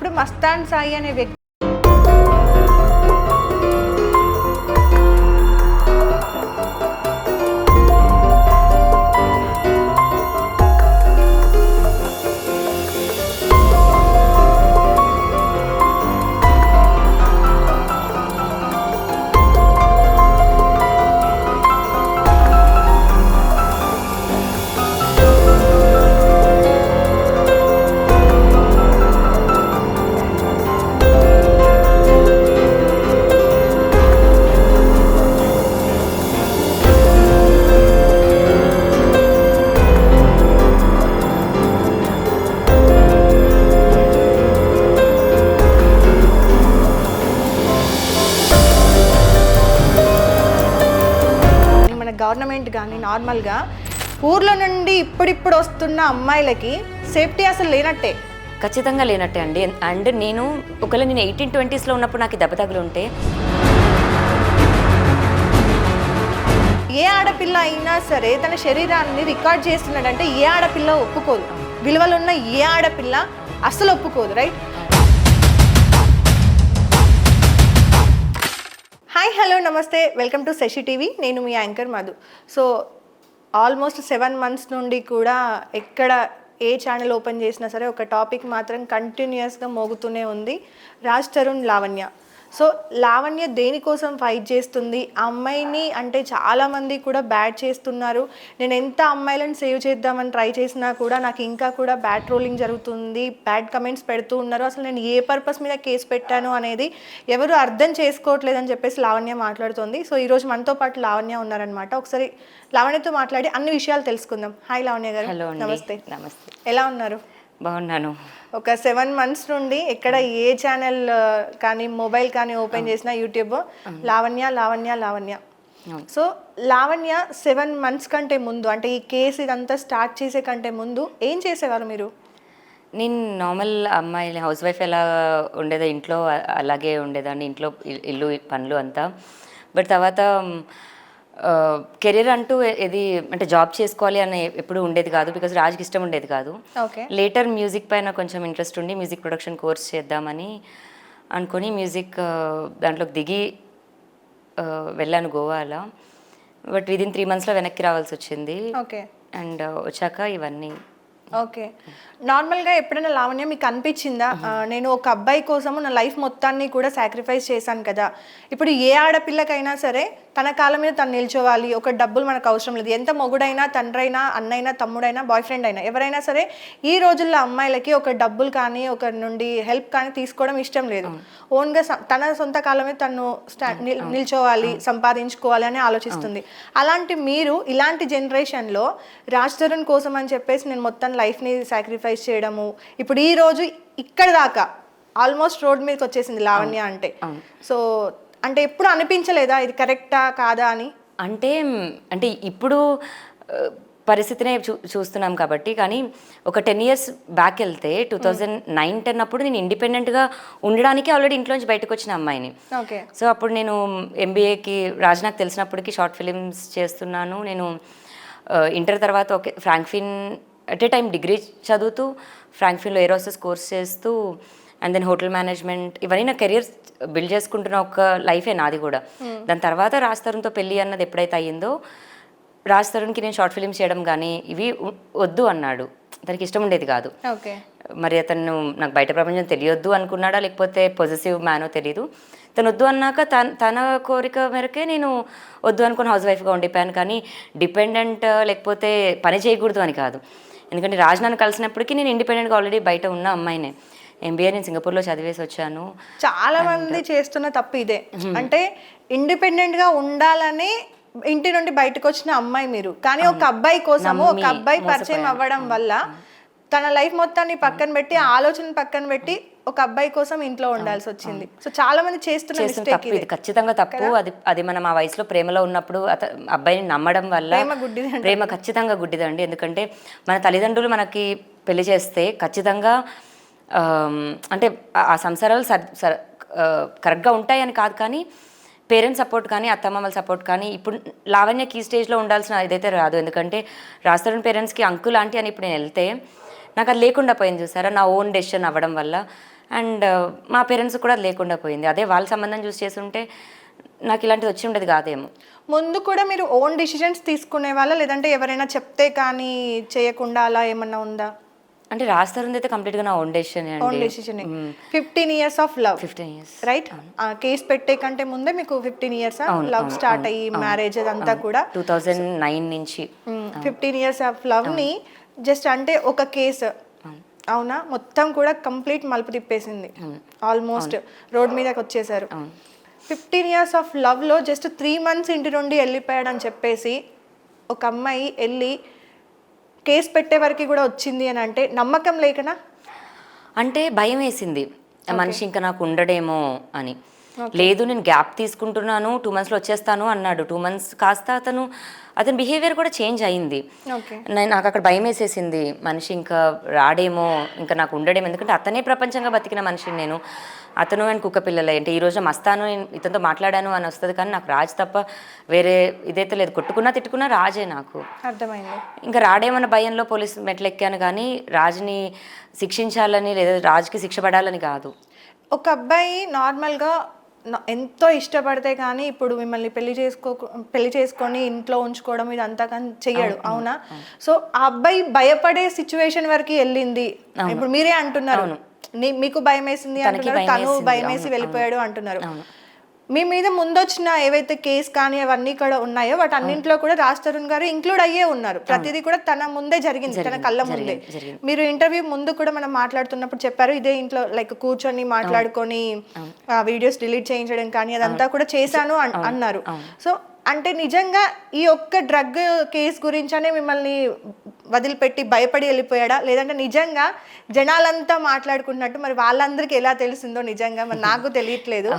ఇప్పుడు మస్తాన్ సాయి అనే వ్యక్తి గవర్నమెంట్ కానీ నార్మల్గా ఊర్లో నుండి ఇప్పుడిప్పుడు వస్తున్న అమ్మాయిలకి సేఫ్టీ అసలు లేనట్టే. ఖచ్చితంగా లేనట్టే అండి. అండ్ నేను ఒకవేళ నేను 1820s ఉన్నప్పుడు నాకు దెబ్బ తగులు ఉంటే ఏ ఆడపిల్ల అయినా సరే తన శరీరాన్ని రికార్డ్ చేస్తున్నాడంటే ఏ ఆడపిల్ల ఒప్పుకోదు. విలువలున్న ఏ ఆడపిల్ల అస్సలు ఒప్పుకోదు, రైట్? హాయ్, హలో, నమస్తే, వెల్కమ్ టు శశి టీవీ. నేను మీ anchor Madhu. So almost 7 months నుండి కూడా ఎక్కడ ఏ ఛానల్ ఓపెన్ చేసినా సరే ఒక టాపిక్ మాత్రం కంటిన్యూస్గా మోగుతూనే ఉంది, రాజ్ తరుణ్ లావణ్య. సో లావణ్య దేనికోసం ఫైట్ చేస్తుంది? ఆ అమ్మాయిని అంటే చాలామంది కూడా బ్యాడ్ చేస్తున్నారు. నేను ఎంత అమ్మాయిలను సేవ్ చేద్దామని ట్రై చేసినా కూడా నాకు ఇంకా కూడా బ్యాడ్ ట్రోలింగ్ జరుగుతుంది, బ్యాడ్ కమెంట్స్ పెడుతూ ఉన్నారు. అసలు నేను ఏ పర్పస్ మీద కేసు పెట్టాను అనేది ఎవరు అర్థం చేసుకోవట్లేదని చెప్పేసి లావణ్య మాట్లాడుతుంది. సో ఈరోజు మనతో పాటు లావణ్య ఉన్నారనమాట. ఒకసారి లావణ్యతో మాట్లాడి అన్ని విషయాలు తెలుసుకుందాం. హాయ్ లావణ్య గారు. హలో, నమస్తే. నమస్తే. ఎలా ఉన్నారు? బాగున్నాను. ఒక 7 months నుండి ఎక్కడ ఏ ఛానల్ కానీ మొబైల్ కానీ ఓపెన్ చేసినా YouTube Lavanya Lavanya Lavanya. So Lavanya 7 months కంటే ముందు, అంటే ఈ కేసు ఇదంతా స్టార్ట్ చేసే కంటే ముందు ఏం చేసేవారు మీరు? నేను నార్మల్ అమ్మాయి హౌస్ వైఫ్ ఎలా ఉండేదో ఇంట్లో అలాగే ఉండేదాన్ని. ఇంట్లో ఇల్లు పనులు అంతా. బట్ తర్వాత కెరీర్ అంటూ ఇది అంటే జాబ్ చేసుకోవాలి అని ఎప్పుడు ఉండేది కాదు, బికాజ్ రాజుకి ఇష్టం ఉండేది కాదు. లేటర్ మ్యూజిక్ పైన కొంచెం ఇంట్రెస్ట్ ఉండి మ్యూజిక్ ప్రొడక్షన్ కోర్స్ చేద్దామని అనుకొని మ్యూజిక్ దాంట్లోకి దిగి వెళ్ళాను గోవాలో. బట్ విదిన్ 3 monthsలో వెనక్కి రావాల్సి వచ్చింది. అండ్ వచ్చాక ఇవన్నీ. ఓకే, నార్మల్గా ఎప్పుడైనా లావణ్య మీకు అనిపించిందా నేను ఒక అబ్బాయి కోసము నా లైఫ్ మొత్తాన్ని కూడా సాక్రిఫైస్ చేశాను కదా, ఇప్పుడు ఏ ఆడపిల్లకైనా సరే తన కాళ్ళ మీద తను నిల్చోవాలి, ఒక డబ్బులు మనకు అవసరం లేదు, ఎంత మొగుడైనా తండ్రైనా అన్నైనా తమ్ముడైనా బాయ్ ఫ్రెండ్ అయినా ఎవరైనా సరే ఈ రోజుల్లో అమ్మాయిలకి ఒక డబ్బులు కానీ ఒకరి నుండి హెల్ప్ కానీ తీసుకోవడం ఇష్టం లేదు. ఓన్గా తన సొంత కాళ్ళ మీద తను నిల్చోవాలి, సంపాదించుకోవాలి అని ఆలోచిస్తుంది. అలాంటి మీరు ఇలాంటి జనరేషన్లో రాజ్ తరుణ్ కోసం అని చెప్పేసి నేను మొత్తం లైఫ్ని సాక్రిఫైస్ చేయడము, ఇప్పుడు ఈ రోజు ఇక్కడ దాకా ఆల్మోస్ట్ రోడ్ మీదకి వచ్చేసింది లావణ్య అంటే. సో అంటే ఎప్పుడు అనిపించలేదా ఇది కరెక్టా కాదా అని? అంటే ఇప్పుడు పరిస్థితినే చూస్తున్నాం కాబట్టి. కానీ ఒక 10 years బ్యాక్ వెళ్తే 2009-10 అప్పుడు నేను ఇండిపెండెంట్గా ఉండడానికి ఆల్రెడీ ఇంట్లోంచి బయటకు వచ్చిన అమ్మాయిని. సో అప్పుడు నేను MBAకి రాజ్ నాకు తెలిసినప్పటికీ షార్ట్ ఫిలిమ్స్ చేస్తున్నాను. నేను ఇంటర్ తర్వాత okay Frankfinn at a time degree చదువుతూ ఫ్రాంక్ఫిన్లో ఎయిర్ హోస్టెస్ కోర్స్ చేస్తూ అండ్ దెన్ హోటల్ మేనేజ్మెంట్ ఇవన్నీ నా కెరియర్ బిల్డ్ చేసుకుంటున్న ఒక లైఫే నాది కూడా. దాని తర్వాత రాజ్ తరుణ్తో పెళ్ళి అన్నది ఎప్పుడైతే అయ్యిందో రాజ్ తరుణ్కి నేను షార్ట్ ఫిల్మ్స్ చేయడం కానీ ఇవి వద్దు అన్నాడు. తనకి ఇష్టం ఉండేది కాదు. మరి అతను నాకు బయట ప్రపంచం తెలియొద్దు అనుకున్నాడా లేకపోతే పొజిటివ్ మ్యానో తెలీదు. తను వద్దు అన్నాక తన కోరిక మేరకే నేను వద్దు అనుకుని హౌస్ వైఫ్గా ఉండిపోయాను. కానీ డిపెండెంట్ లేకపోతే పని చేయకూడదు అని కాదు. ఎందుకంటే రాజ్ నన్ను కలిసినప్పటికీ నేను ఇండిపెండెంట్గా ఆల్రెడీ బయట ఉన్న అమ్మాయినే. MBA నేను సింగపూర్లో చదివేసి వచ్చాను. చాలా మంది చేస్తున్న తప్పు ఇదే, అంటే ఇండిపెండెంట్గా ఉండాలని ఇంటి నుండి బయటకు వచ్చిన అమ్మాయి మీరు, కానీ ఒక అబ్బాయి కోసము ఒక అబ్బాయి పరిచయం అవ్వడం వల్ల తన లైఫ్ మొత్తాన్ని పక్కన పెట్టి ఆలోచన పక్కన పెట్టి ఒక అబ్బాయి కోసం ఇంట్లో ఉండాల్సి వచ్చింది. సో చాలా మంది చేస్తున్న మిస్టేక్ ఇది. ఖచ్చితంగా తప్పు. అది మనం ఆ వయసులో ప్రేమలో ఉన్నప్పుడు అబ్బాయిని నమ్మడం వల్ల ప్రేమ ఖచ్చితంగా గుడ్డిదండి. ఎందుకంటే మన తల్లిదండ్రులు మనకి పెళ్లి చేస్తే ఖచ్చితంగా అంటే ఆ సంసారాలు కరెక్ట్గా ఉంటాయని కాదు, కానీ పేరెంట్స్ సపోర్ట్ కానీ అత్తమ్మల సపోర్ట్ కానీ ఇప్పుడు లావణ్యకి ఈ స్టేజ్లో ఉండాల్సిన ఇదైతే రాదు. ఎందుకంటే రాజ్ తరుణ్ పేరెంట్స్కి అంకుల్ ఆంటీ అని ఇప్పుడు నేను వెళ్తే నాకు అది లేకుండా పోయింది చూసారా, నా ఓన్ డెసిషన్ అవ్వడం వల్ల. అండ్ మా పేరెంట్స్ కూడా అది లేకుండా పోయింది. అదే వాళ్ళ సంబంధం చూసి చేస్తుంటే నాకు ఇలాంటిది వచ్చి ఉండేది కాదేమో. ముందు కూడా మీరు ఓన్ డిసిజన్స్ తీసుకునే వాళ్ళ, లేదంటే ఎవరైనా చెప్తే కానీ చేయకుండా అలా ఏమన్నా ఉందా? అంటే రాస్తారు అయితే కంప్లీట్గా నా ఓన్ డెసిషన్ ఓన్ అండి. Decision. 15 years of love. 15 years right. Case పెట్టే కంటే ముందే మీకు 15 years లవ్ స్టార్ట్ అయ్యి మ్యారేజ్ అదంతా కూడా 2009 నుంచి 15 years ఆఫ్ లవ్ ని జస్ట్ అంటే ఒక కేసు అవునా మొత్తం కూడా కంప్లీట్ మలుపు తిప్పేసింది. ఆల్మోస్ట్ రోడ్ మీదకి వచ్చేసారు. 15 years ఆఫ్ లవ్ లో జస్ట్ 3 months ఇంటి నుండి వెళ్ళిపోయాడని చెప్పేసి ఒక అమ్మాయి వెళ్ళి కేసు పెట్టే వరకు కూడా వచ్చింది అని అంటే నమ్మకం లేకనా? అంటే భయం వేసింది, ఆ మనిషి ఇంకా నాకు ఉండడేమో అని. లేదు నేను గ్యాప్ తీసుకుంటున్నాను, 2 monthsలో వచ్చేస్తాను అన్నాడు. 2 months కాస్త అతని బిహేవియర్ కూడా చేంజ్ అయ్యింది. నాకు అక్కడ భయం వేసేసింది, మనిషి ఇంకా రాడేమో, ఇంకా నాకు ఉండడేమో. ఎందుకంటే అతనే ప్రపంచంగా బతికిన మనిషిని నేను. అతను అండ్ కుక్క పిల్లలు అంటే ఈరోజు మస్తాను ఇతనితో మాట్లాడాను అని వస్తుంది, కానీ నాకు రాజు తప్ప వేరే ఇదైతే లేదు. కొట్టుకున్నా తిట్టుకున్నా రాజే నాకు. అర్థమైంది. ఇంకా రాడేమన్న భయంలో పోలీసు మెట్లు ఎక్కాను, కానీ రాజుని శిక్షించాలని లేదా రాజుకి శిక్ష పడాలని కాదు. ఒక అబ్బాయి నార్మల్గా ఎంతో ఇష్టపడితే కానీ ఇప్పుడు మిమ్మల్ని పెళ్లి చేసుకొని ఇంట్లో ఉంచుకోవడం ఇదంతా కానీ చెయ్యడు, అవునా? సో ఆ అబ్బాయి భయపడే సిచ్యువేషన్ వరకు వెళ్ళింది. ఇప్పుడు మీరే అంటున్నారు మీకు భయం వేసింది అంటున్నారు, తను భయం వేసి వెళ్ళిపోయాడు అంటున్నారు. మీ మీద ముందొచ్చిన ఏవైతే కేసు కానీ అవన్నీ కూడా ఉన్నాయో వాటి అన్నింటిలో కూడా రాజ్ తరుణ్ గారు ఇంక్లూడ్ అయ్యే ఉన్నారు. ప్రతిదీ కూడా తన ముందే జరిగింది, తన కళ్ళ ముందే. మీరు ఇంటర్వ్యూ ముందు కూడా మనం మాట్లాడుతున్నప్పుడు చెప్పారు, ఇదే ఇంట్లో లైక్ కూర్చొని మాట్లాడుకొని వీడియోస్ డిలీట్ చేయించడం కానీ అదంతా కూడా చేశాను అన్నారు. సో అంటే నిజంగా ఈ ఒక్క డ్రగ్ కేసు గురించనే మిమ్మల్ని వదిలిపెట్టి భయపడి వెళ్ళిపోయాడా, లేదంటే నిజంగా జనాలంతా మాట్లాడుకున్నట్టు మరి వాళ్ళందరికీ ఎలా తెలిసిందో నిజంగా మరి నాకు తెలియట్లేదు.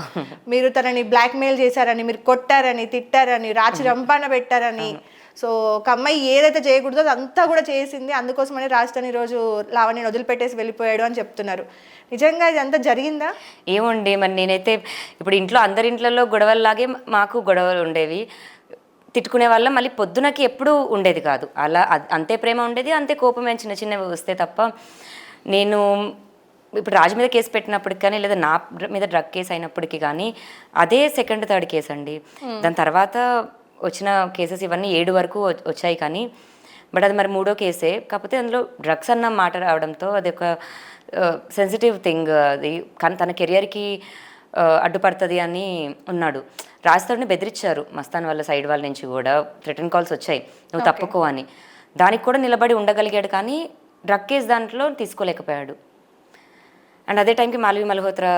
మీరు తనని బ్లాక్మెయిల్ చేశారని, మీరు కొట్టారని, తిట్టారని, రాచి రంపాన పెట్టారని, సో ఒక అమ్మాయి ఏదైతే చేయకూడదో అదంతా కూడా చేసింది, అందుకోసమని రాజధాని రోజు లావణ్యని వదిలిపెట్టేసి వెళ్ళిపోయాడు అని చెప్తున్నారు. నిజంగా ఇదంతా జరిగిందా? ఏముండే మరి నేనైతే ఇప్పుడు ఇంట్లో అందరి ఇంట్లలో గొడవల్లాగే మాకు గొడవలు ఉండేవి, తిట్టుకునే వాళ్ళం. మళ్ళీ పొద్దునకి ఎప్పుడూ ఉండేది కాదు అలా. అంతే ప్రేమ ఉండేది, అంతే కోపం చిన్న చిన్నవి వస్తే తప్ప. నేను ఇప్పుడు రాజు మీద కేసు పెట్టినప్పటికి కానీ లేదా నా మీద డ్రగ్ కేసు అయినప్పటికీ కానీ అదే సెకండ్ థర్డ్ కేసు అండి. దాని తర్వాత వచ్చిన కేసెస్ ఇవన్నీ 7 వరకు వచ్చాయి, కానీ బట్ అది మరి 3వ కేసే. కాకపోతే అందులో డ్రగ్స్ అన్న మాట రావడంతో అది ఒక సెన్సిటివ్ థింగ్, అది కానీ తన కెరియర్కి అడ్డుపడుతుంది అని ఉన్నాడు. రాజధాని బెదిరించారు మస్తాన్ వాళ్ళ సైడ్ వాళ్ళ నుంచి కూడా, థ్రెటన్ కాల్స్ వచ్చాయి నువ్వు తప్పుకో అని. దానికి కూడా నిలబడి ఉండగలిగాడు, కానీ డ్రగ్ కేసు దాంట్లో తీసుకోలేకపోయాడు. అండ్ అదే టైంకి మాల్వి మల్హోత్రా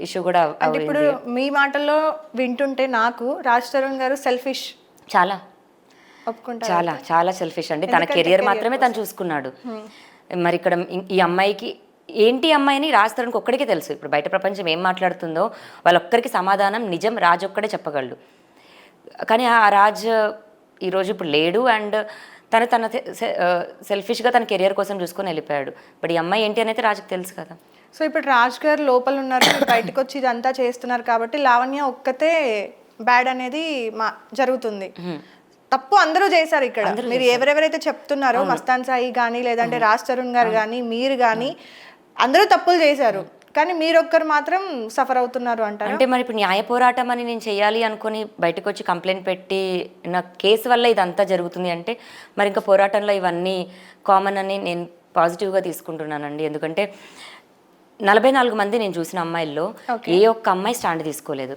ఇష్యూ కూడా. ఇప్పుడు మీ మాటల్లో వింటుంటే నాకు రాజ్ తరుణ్ గారు సెల్ఫిష్, చాలా ఒప్పుకుంటారు, చాలా చాలా సెల్ఫిష్ అండి. తన కెరియర్ మాత్రమే తను చూసుకున్నాడు. మరి ఇక్కడ ఈ అమ్మాయికి ఏంటి అమ్మాయిని రాజ్ తరుణ్కి ఒక్కడికే తెలుసు. ఇప్పుడు బయట ప్రపంచం ఏం మాట్లాడుతుందో వాళ్ళొక్కరికి సమాధానం నిజం రాజ్ ఒక్కడే చెప్పగలడు. కానీ ఆ రాజ్ ఈరోజు ఇప్పుడు లేడు, అండ్ తన సెల్ఫిష్గా తన కెరియర్ కోసం చూసుకొని వెళ్ళిపోయాడు. బట్ ఈ అమ్మాయి ఏంటి అనేది రాజుకి తెలుసు కదా. సో ఇప్పుడు రాజ్ గారు లోపల ఉన్నారు, బయటకు వచ్చి ఇదంతా చేస్తున్నారు కాబట్టి లావణ్య ఒక్కతే బ్యాడ్ అనేది జరుగుతుంది. తప్పు అందరూ చేశారు ఇక్కడ. మీరు ఎవరెవరైతే చెప్తున్నారో మస్తాన్ సాయి కానీ లేదంటే రాజ్ తరుణ్ గారు కానీ మీరు కానీ అందరూ తప్పులు చేశారు, కానీ మీరొక్కరు మాత్రం సఫర్ అవుతున్నారు అంటారు. అంటే మరి ఇప్పుడు న్యాయ పోరాటం అని నేను చేయాలి అనుకుని బయటకు వచ్చి కంప్లైంట్ పెట్టి నా కేసు వల్ల ఇదంతా జరుగుతుంది అంటే మరి ఇంకా పోరాటంలో ఇవన్నీ కామన్ అని నేను పాజిటివ్గా తీసుకుంటున్నానండి. ఎందుకంటే 44 మంది నేను చూసిన అమ్మాయిల్లో ఏ ఒక్క అమ్మాయి స్టాండ్ తీసుకోలేదు.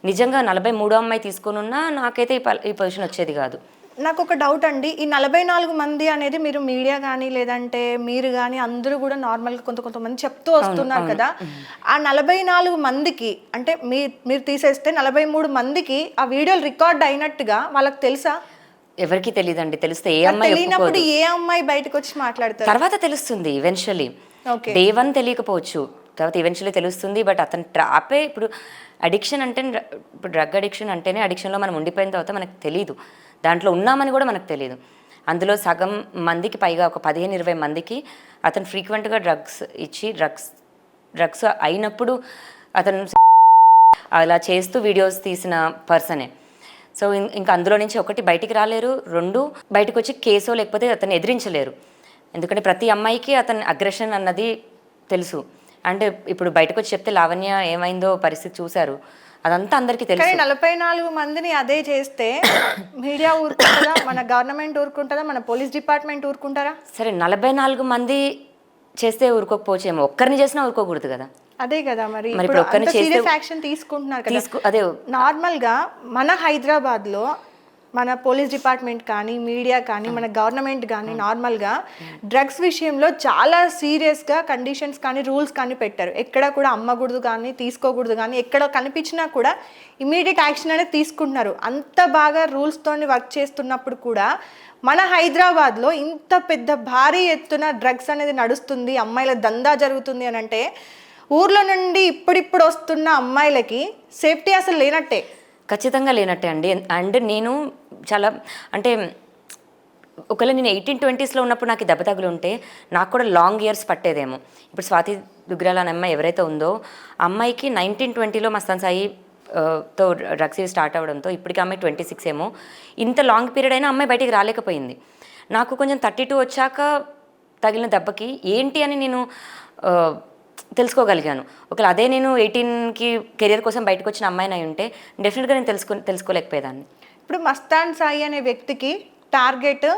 నిజంగా 43వ అమ్మాయి తీసుకొని ఉన్నా నాకైతే ఈ పొజిషన్ వచ్చేది కాదు. నాకు ఒక డౌట్ అండి, ఈ 44 మంది అనేది మీరు మీడియా కానీ లేదంటే మీరు కానీ అందరూ కూడా నార్మల్గా కొంతమంది చెప్తూ వస్తున్నారు కదా, ఆ 44 మందికి అంటే మీరు తీసేస్తే 43 మందికి ఆ వీడియోలు రికార్డ్ అయినట్టుగా వాళ్ళకి తెలుసా? ఎవరికి తెలియదండి. తెలిస్తే ఏ అమ్మాయి తెలియనప్పుడు ఏ అమ్మాయి బయటకు వచ్చి మాట్లాడతారు? తర్వాత తెలుస్తుంది ఈవెన్చువల్లీ. డే 1 తెలియకపోవచ్చు, తర్వాత ఈవెన్చువల్లీ తెలుస్తుంది. బట్ అతను ట్రాపే. ఇప్పుడు అడిక్షన్ అంటే ఇప్పుడు డ్రగ్ అడిక్షన్ అంటేనే అడిక్షన్లో మనం ఉండిపోయిన తర్వాత మనకు తెలియదు, దాంట్లో ఉన్నామని కూడా మనకు తెలియదు. అందులో సగం మందికి పైగా ఒక 15-20 మందికి అతను ఫ్రీక్వెంట్గా డ్రగ్స్ ఇచ్చి డ్రగ్స్ అయినప్పుడు అతను అలా చేస్తూ వీడియోస్ తీసిన పర్సనే. సో ఇంకా అందులో నుంచి ఒకటి బయటికి రాలేరు, 2 బయటకు వచ్చి కేసో లేకపోతే అతన్ని ఎదిరించలేరు. ఎందుకంటే ప్రతి అమ్మాయికి అతని అగ్రెషన్ అన్నది తెలుసు. అంటే ఇప్పుడు బయటకు వచ్చి చెప్తే లావణ్య ఏమైందో పరిస్థితి చూశారు, అదంతా అందరికీ కానీ తెలుసు. 44 మందిని అదే చేస్తే మీడియా ఊరుకుంటుందా, మన గవర్నమెంట్ ఊరుకుంటుందా, మన పోలీస్ డిపార్ట్మెంట్ ఊరుకుంటారా? సరే 44 మంది చేస్తే ఊరుకోకపోవచ్చేమో, ఒక్కరిని చేసినా ఊరుకోకూడదు కదా. అదే కదా మరి మరి ఇప్పుడు ఒక్కరిని అంత చేస్తే సీరియస్ యాక్షన్ తీసుకుంటున్నారు కదా. అదే నార్మల్గా మన హైదరాబాద్లో మన పోలీస్ డిపార్ట్మెంట్ కానీ మీడియా కానీ మన గవర్నమెంట్ కానీ నార్మల్గా డ్రగ్స్ విషయంలో చాలా సీరియస్గా కండిషన్స్ కానీ రూల్స్ కానీ పెట్టారు. ఎక్కడ కూడా అమ్మకూడదు కానీ తీసుకోకూడదు కానీ ఎక్కడ కనిపించినా కూడా ఇమీడియట్ యాక్షన్ అనేది తీసుకుంటున్నారు. అంత బాగా రూల్స్తోని వర్క్ చేస్తున్నప్పుడు కూడా మన హైదరాబాద్లో ఇంత పెద్ద భారీ ఎత్తున డ్రగ్స్ అనేది నడుస్తుంది, అమ్మాయిల దందా జరుగుతుంది అని అంటే ఊర్లో నుండి ఇప్పుడిప్పుడు వస్తున్న అమ్మాయిలకి సేఫ్టీ అసలు లేనట్టే. ఖచ్చితంగా లేనట్టే అండి. అండ్ నేను చాలా అంటే ఒకవేళ నేను 1820s ఉన్నప్పుడు నాకు దెబ్బ తగులు ఉంటే నాకు కూడా లాంగ్ ఇయర్స్ పట్టేదేమో. ఇప్పుడు స్వాతి దుగ్రాల అనే అమ్మాయి ఎవరైతే ఉందో ఆ అమ్మాయికి 1920లో మస్తాన్ సాయి తో డ్రగ్స్ స్టార్ట్ అవ్వడంతో ఇప్పటికీ అమ్మాయి 26 ఏమో. ఇంత లాంగ్ పీరియడ్ అయినా అమ్మాయి బయటికి రాలేకపోయింది. నాకు కొంచెం 32 వచ్చాక తగిలిన దెబ్బకి ఏంటి అని నేను తెలుసుకోగలిగాను. ఒకవేళ అదే నేను 18కి కెరియర్ కోసం బయటకు వచ్చిన అమ్మాయిని అయి ఉంటే డెఫినెట్గా నేను తెలుసుకోలేకపోయేదాన్ని. ఇప్పుడు మస్తాన్ సాయి అనే వ్యక్తికి టార్గెట్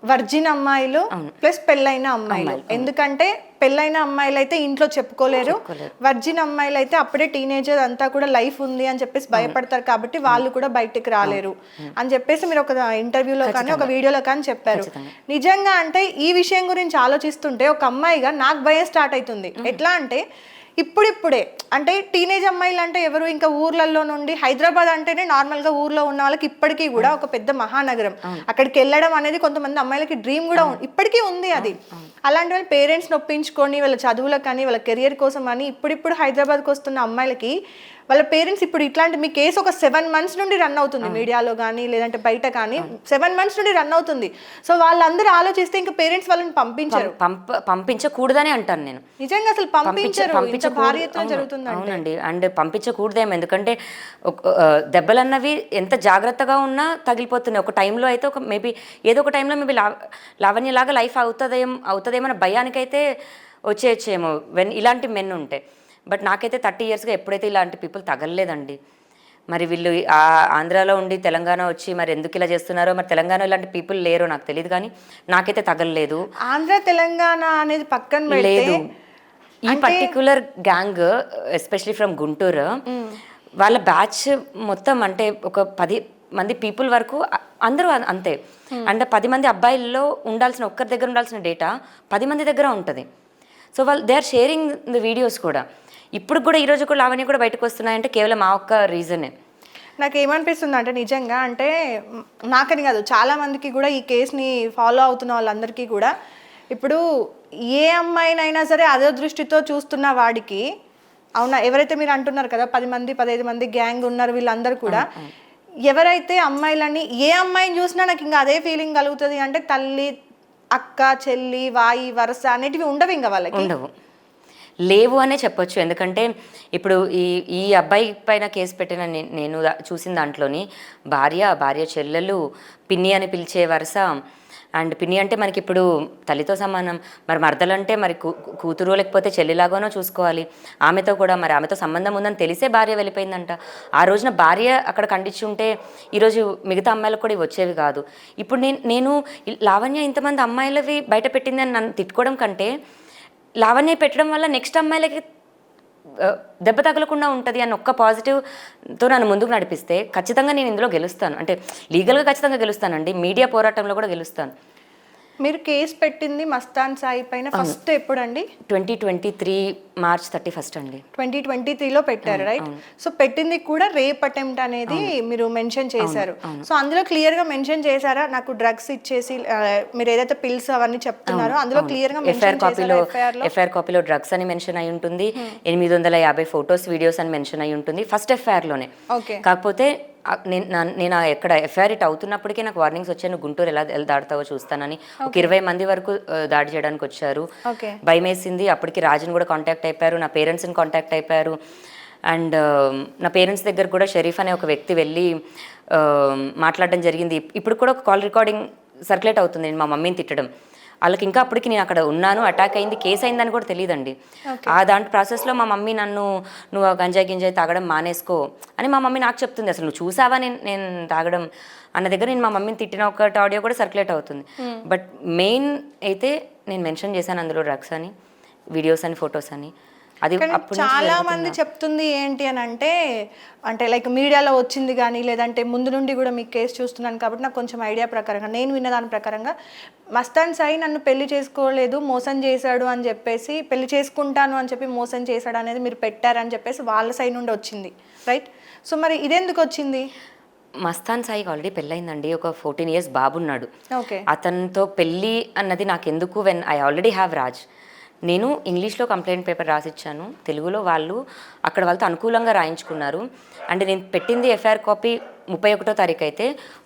వర్జిన్ అమ్మాయిలు ప్లస్ పెళ్ళైన అమ్మాయిలు. ఎందుకంటే పెళ్ళైన అమ్మాయిలు అయితే ఇంట్లో చెప్పుకోలేరు, వర్జిన్ అమ్మాయిలు అయితే అప్పుడే టీనేజర్ అంతా కూడా లైఫ్ ఉంది అని చెప్పేసి భయపడతారు కాబట్టి వాళ్ళు కూడా బయటికి రాలేరు అని చెప్పేసి మీరు ఒక ఇంటర్వ్యూలో కానీ ఒక వీడియోలో కానీ చెప్పారు. నిజంగా అంటే ఈ విషయం గురించి ఆలోచిస్తుంటే ఒక అమ్మాయిగా నాకు భయం స్టార్ట్ అవుతుంది. ఎట్లా అంటే ఇప్పుడిప్పుడే అంటే టీనేజ్ అమ్మాయిలు అంటే ఎవరు, ఇంకా ఊర్లలో నుండి హైదరాబాద్ అంటేనే నార్మల్గా ఊర్లో ఉన్న వాళ్ళకి ఇప్పటికీ కూడా ఒక పెద్ద మహానగరం, అక్కడికి వెళ్ళడం అనేది కొంతమంది అమ్మాయిలకి డ్రీమ్ కూడా ఇప్పటికీ ఉంది. అది అలాంటి వాళ్ళ పేరెంట్స్ని ఒప్పించుకొని వాళ్ళ చదువులకు కానీ వాళ్ళ కెరియర్ కోసం అని ఇప్పుడిప్పుడు హైదరాబాద్కి వస్తున్న అమ్మాయిలకి వాళ్ళ పేరెంట్స్ ఇప్పుడు ఇట్లాంటి మీ కేసు ఒక 7 months నుండి రన్ అవుతుంది మీడియాలో కానీ లేదంటే బయట కానీ 7 months నుండి రన్ అవుతుంది. సో వాళ్ళందరూ ఆలోచిస్తే ఇంకా పేరెంట్స్ వాళ్ళని పంపించకూడదని అంటాను నేను. నిజంగా అసలు అవునండి. అండ్ పంపించకూడదేమో, ఎందుకంటే దెబ్బలన్నవి ఎంత జాగ్రత్తగా ఉన్నా తగిలిపోతున్నాయి. ఒక టైంలో అయితే ఒక మేబీ ఏదో ఒక టైంలో మేబీ లావణ్యలాగా లైఫ్ అవుతుందేమో అన్న భయానికైతే వచ్చేయచ్చేమో ఇలాంటి మెన్ ఉంటే. బట్ నాకైతే 30 yearsగా ఎప్పుడైతే ఇలాంటి పీపుల్ తగలలేదండి. మరి వీళ్ళు ఆంధ్రాలో ఉండి తెలంగాణ వచ్చి మరి ఎందుకు ఇలా చేస్తున్నారో, మరి తెలంగాణ ఇలాంటి పీపుల్ లేరో నాకు తెలియదు, కానీ నాకైతే తగలలేదు. ఆంధ్ర తెలంగాణ అనేది పక్కన లేదు. ఈ particular gang especially from Guntur వాళ్ళ బ్యాచ్ మొత్తం అంటే ఒక 10 మంది పీపుల్ వరకు అందరూ అంతే. అంటే 10 మంది అబ్బాయిల్లో ఒక్కరి దగ్గర ఉండాల్సిన డేటా 10 మంది దగ్గర ఉంటుంది. సో వాళ్ళు they are sharing the videos కూడా. ఇప్పుడు కూడా ఈరోజు కూడా లావణ్య కూడా బయటకు వస్తున్నాయంటే కేవలం ఆ ఒక్క రీజనే. నాకు ఏమనిపిస్తుంది అంటే నిజంగా అంటే నాకని కాదు చాలా మందికి కూడా ఈ కేసుని ఫాలో అవుతున్న వాళ్ళందరికీ కూడా ఇప్పుడు ఏ అమ్మాయినైనా సరే అదే దృష్టితో చూస్తున్న వాడికి అవునా, ఎవరైతే మీరు అంటున్నారు కదా 10 మంది 15 మంది గ్యాంగ్ ఉన్నారు వీళ్ళందరూ కూడా, ఎవరైతే అమ్మాయిలని ఏ అమ్మాయిని చూసినా నాకు ఇంకా అదే ఫీలింగ్ కలుగుతుంది అంటే తల్లి అక్క చెల్లి వాయి వరస అనేటివి ఉండవు, ఇంకా వాళ్ళకి ఉండవు, లేవు అనే చెప్పొచ్చు. ఎందుకంటే ఇప్పుడు ఈ అబ్బాయి పైన కేసు పెట్టిన నేను చూసిన దాంట్లోని భార్య చెల్లెలు, పిన్ని అని పిలిచే వరుస. అండ్ పిన్ని అంటే మనకి ఇప్పుడు తల్లితో సమానం, మరి మరదలంటే మరి కూతురు లేకపోతే చెల్లిలాగానో చూసుకోవాలి. ఆమెతో కూడా మరి ఆమెతో సంబంధం ఉందని తెలిసే భార్య వెళ్ళిపోయిందంట. ఆ రోజున భార్య అక్కడ ఖండించి ఉంటే ఈరోజు మిగతా అమ్మాయిలకు కూడా వచ్చేవి కాదు. ఇప్పుడు నేను లావణ్య ఇంతమంది అమ్మాయిలవి బయట పెట్టింది అని నన్ను తిట్టుకోవడం కంటే లావణ్య పెట్టడం వల్ల నెక్స్ట్ అమ్మాయిలకి దెబ్బ తగలకుండా ఉంటుంది అన్న ఒక్క పాజిటివ్తో నన్ను ముందుకు నడిపిస్తే ఖచ్చితంగా నేను ఇందులో గెలుస్తాను. అంటే లీగల్గా ఖచ్చితంగా గెలుస్తానండి, మీడియా పోరాటంలో కూడా గెలుస్తాను. మీరు కేసు పెట్టింది మస్తాన్ సాయి పైన ఫస్ట్ ఎప్పుడండి? 2023 March 31 అండి. 2023లో పెట్టారు, రైట్? సో పెట్టింది కూడా రేప్ అటెంప్ట్ అనేది మీరు మెన్షన్ చేశారు. సో అందులో క్లియర్గా మెన్షన్ చేశారా నాకు డ్రగ్స్ ఇచ్చేసి మీరు ఏదైతే పిల్స్ అవన్నీ చెప్తున్నారో అందులో క్లియర్గా ఎఫ్ఐఆర్ కాపీలో డ్రగ్స్ అని మెన్షన్ అయి ఉంటుంది, 850 ఫొటోస్ వీడియోస్ అని మెన్షన్ అయి ఉంటుంది ఫస్ట్ ఎఫ్ఐఆర్లోనే. కాకపోతే నేను ఎక్కడ ఎఫ్ఐఆర్ ఇట్ అవుతున్నప్పటికీ నాకు వార్నింగ్స్ వచ్చాయి, నువ్వు గుంటూరు ఎలా దాడతావో చూస్తానని. ఒక 20 మంది వరకు దాడి చేయడానికి వచ్చారు. భయం వేసింది. అప్పటికి రాజుని కూడా కాంటాక్ట్ అయిపోయారు, నా పేరెంట్స్ని కాంటాక్ట్ అయిపోయారు. అండ్ నా పేరెంట్స్ దగ్గర కూడా షరీఫ్ అనే ఒక వ్యక్తి వెళ్ళి మాట్లాడడం జరిగింది. ఇప్పుడు కూడా ఒక కాల్ రికార్డింగ్ సర్క్యులేట్ అవుతుంది, నేను మా మమ్మీని తిట్టడం. వాళ్ళకి ఇంకా అప్పటికి నేను అక్కడ ఉన్నాను, అటాక్ అయింది, కేసు అయిందని కూడా తెలియదండి. ఆ దాంట్లో ప్రాసెస్లో మా మమ్మీ నువ్వు గంజాయి తాగడం మానేసుకో అని మా మమ్మీ నాకు చెప్తుంది. అసలు నువ్వు చూసావా నేను తాగడం అన్న దగ్గర నేను మా మమ్మీని తిట్టిన ఒక ఆడియో కూడా సర్క్యులేట్ అవుతుంది. బట్ మెయిన్ అయితే నేను మెన్షన్ చేశాను అందులో డ్రగ్స్ అని, వీడియోస్ అని, ఫొటోస్ అని. అది చాలా మంది చెప్తుంది ఏంటి అని అంటే లైక్ మీడియాలో వచ్చింది కానీ లేదంటే ముందు నుండి కూడా మీకు కేసు చూస్తున్నాను కాబట్టి నాకు కొంచెం ఐడియా ప్రకారంగా నేను విన్న దాని ప్రకారంగా మస్తాన్ సాయి నన్ను పెళ్లి చేసుకోలేదు, మోసం చేశాడు అని చెప్పేసి, పెళ్లి చేసుకుంటాను అని చెప్పి మోసం చేశాడు అనేది మీరు పెట్టారని చెప్పేసి వాళ్ళ సైడ్ నుండి వచ్చింది, రైట్? సో మరి ఇదెందుకు వచ్చింది? మస్తాన్ సాయికి ఆల్రెడీ పెళ్ళయిందండి, ఒక 14 years బాబున్నాడు. ఓకే. అతనితో పెళ్ళి అన్నది నాకెందుకు, when I already have Raj. నేను ఇంగ్లీష్లో కంప్లైంట్ పేపర్ రాసిచ్చాను, తెలుగులో వాళ్ళు అక్కడ వాళ్ళతో అనుకూలంగా రాయించుకున్నారు. అండ్ నేను పెట్టింది ఎఫ్ఐఆర్ కాపీ 31వ తారీఖు అయితే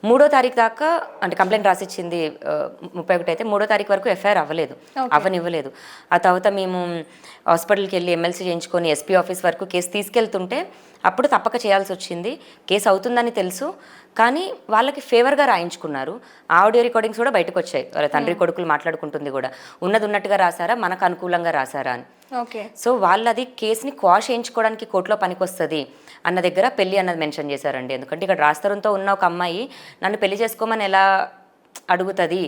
3వ తారీఖు దాకా, అంటే కంప్లైంట్ రాసిచ్చింది 31 అయితే 3వ తారీఖు వరకు ఎఫ్ఐఆర్ అవ్వనివ్వలేదు. ఆ తర్వాత మేము హాస్పిటల్కి వెళ్ళి ఎమ్మెల్సీ చేయించుకొని ఎస్పీ ఆఫీస్ వరకు కేసు తీసుకెళ్తుంటే అప్పుడు తప్పక చేయాల్సి వచ్చింది. కేసు అవుతుందని తెలుసు, కానీ వాళ్ళకి ఫేవర్గా రాయించుకున్నారు. ఆడియో రికార్డింగ్స్ కూడా బయటకు వచ్చాయి, వాళ్ళ తండ్రి కొడుకులు మాట్లాడుకుంటుంది కూడా, ఉన్నది ఉన్నట్టుగా రాసారా, మనకు అనుకూలంగా రాసారా అని. ఓకే. సో వాళ్ళది కేసుని క్వాష్ చేయించుకోవడానికి కోర్టులో పనికొస్తుంది అన్న దగ్గర పెళ్ళి అన్నది మెన్షన్ చేశారండి. ఎందుకంటే ఇక్కడ రాస్తరంతో ఉన్న ఒక అమ్మాయి నన్ను పెళ్లి చేసుకోమని ఎలా అడుగుతుంది,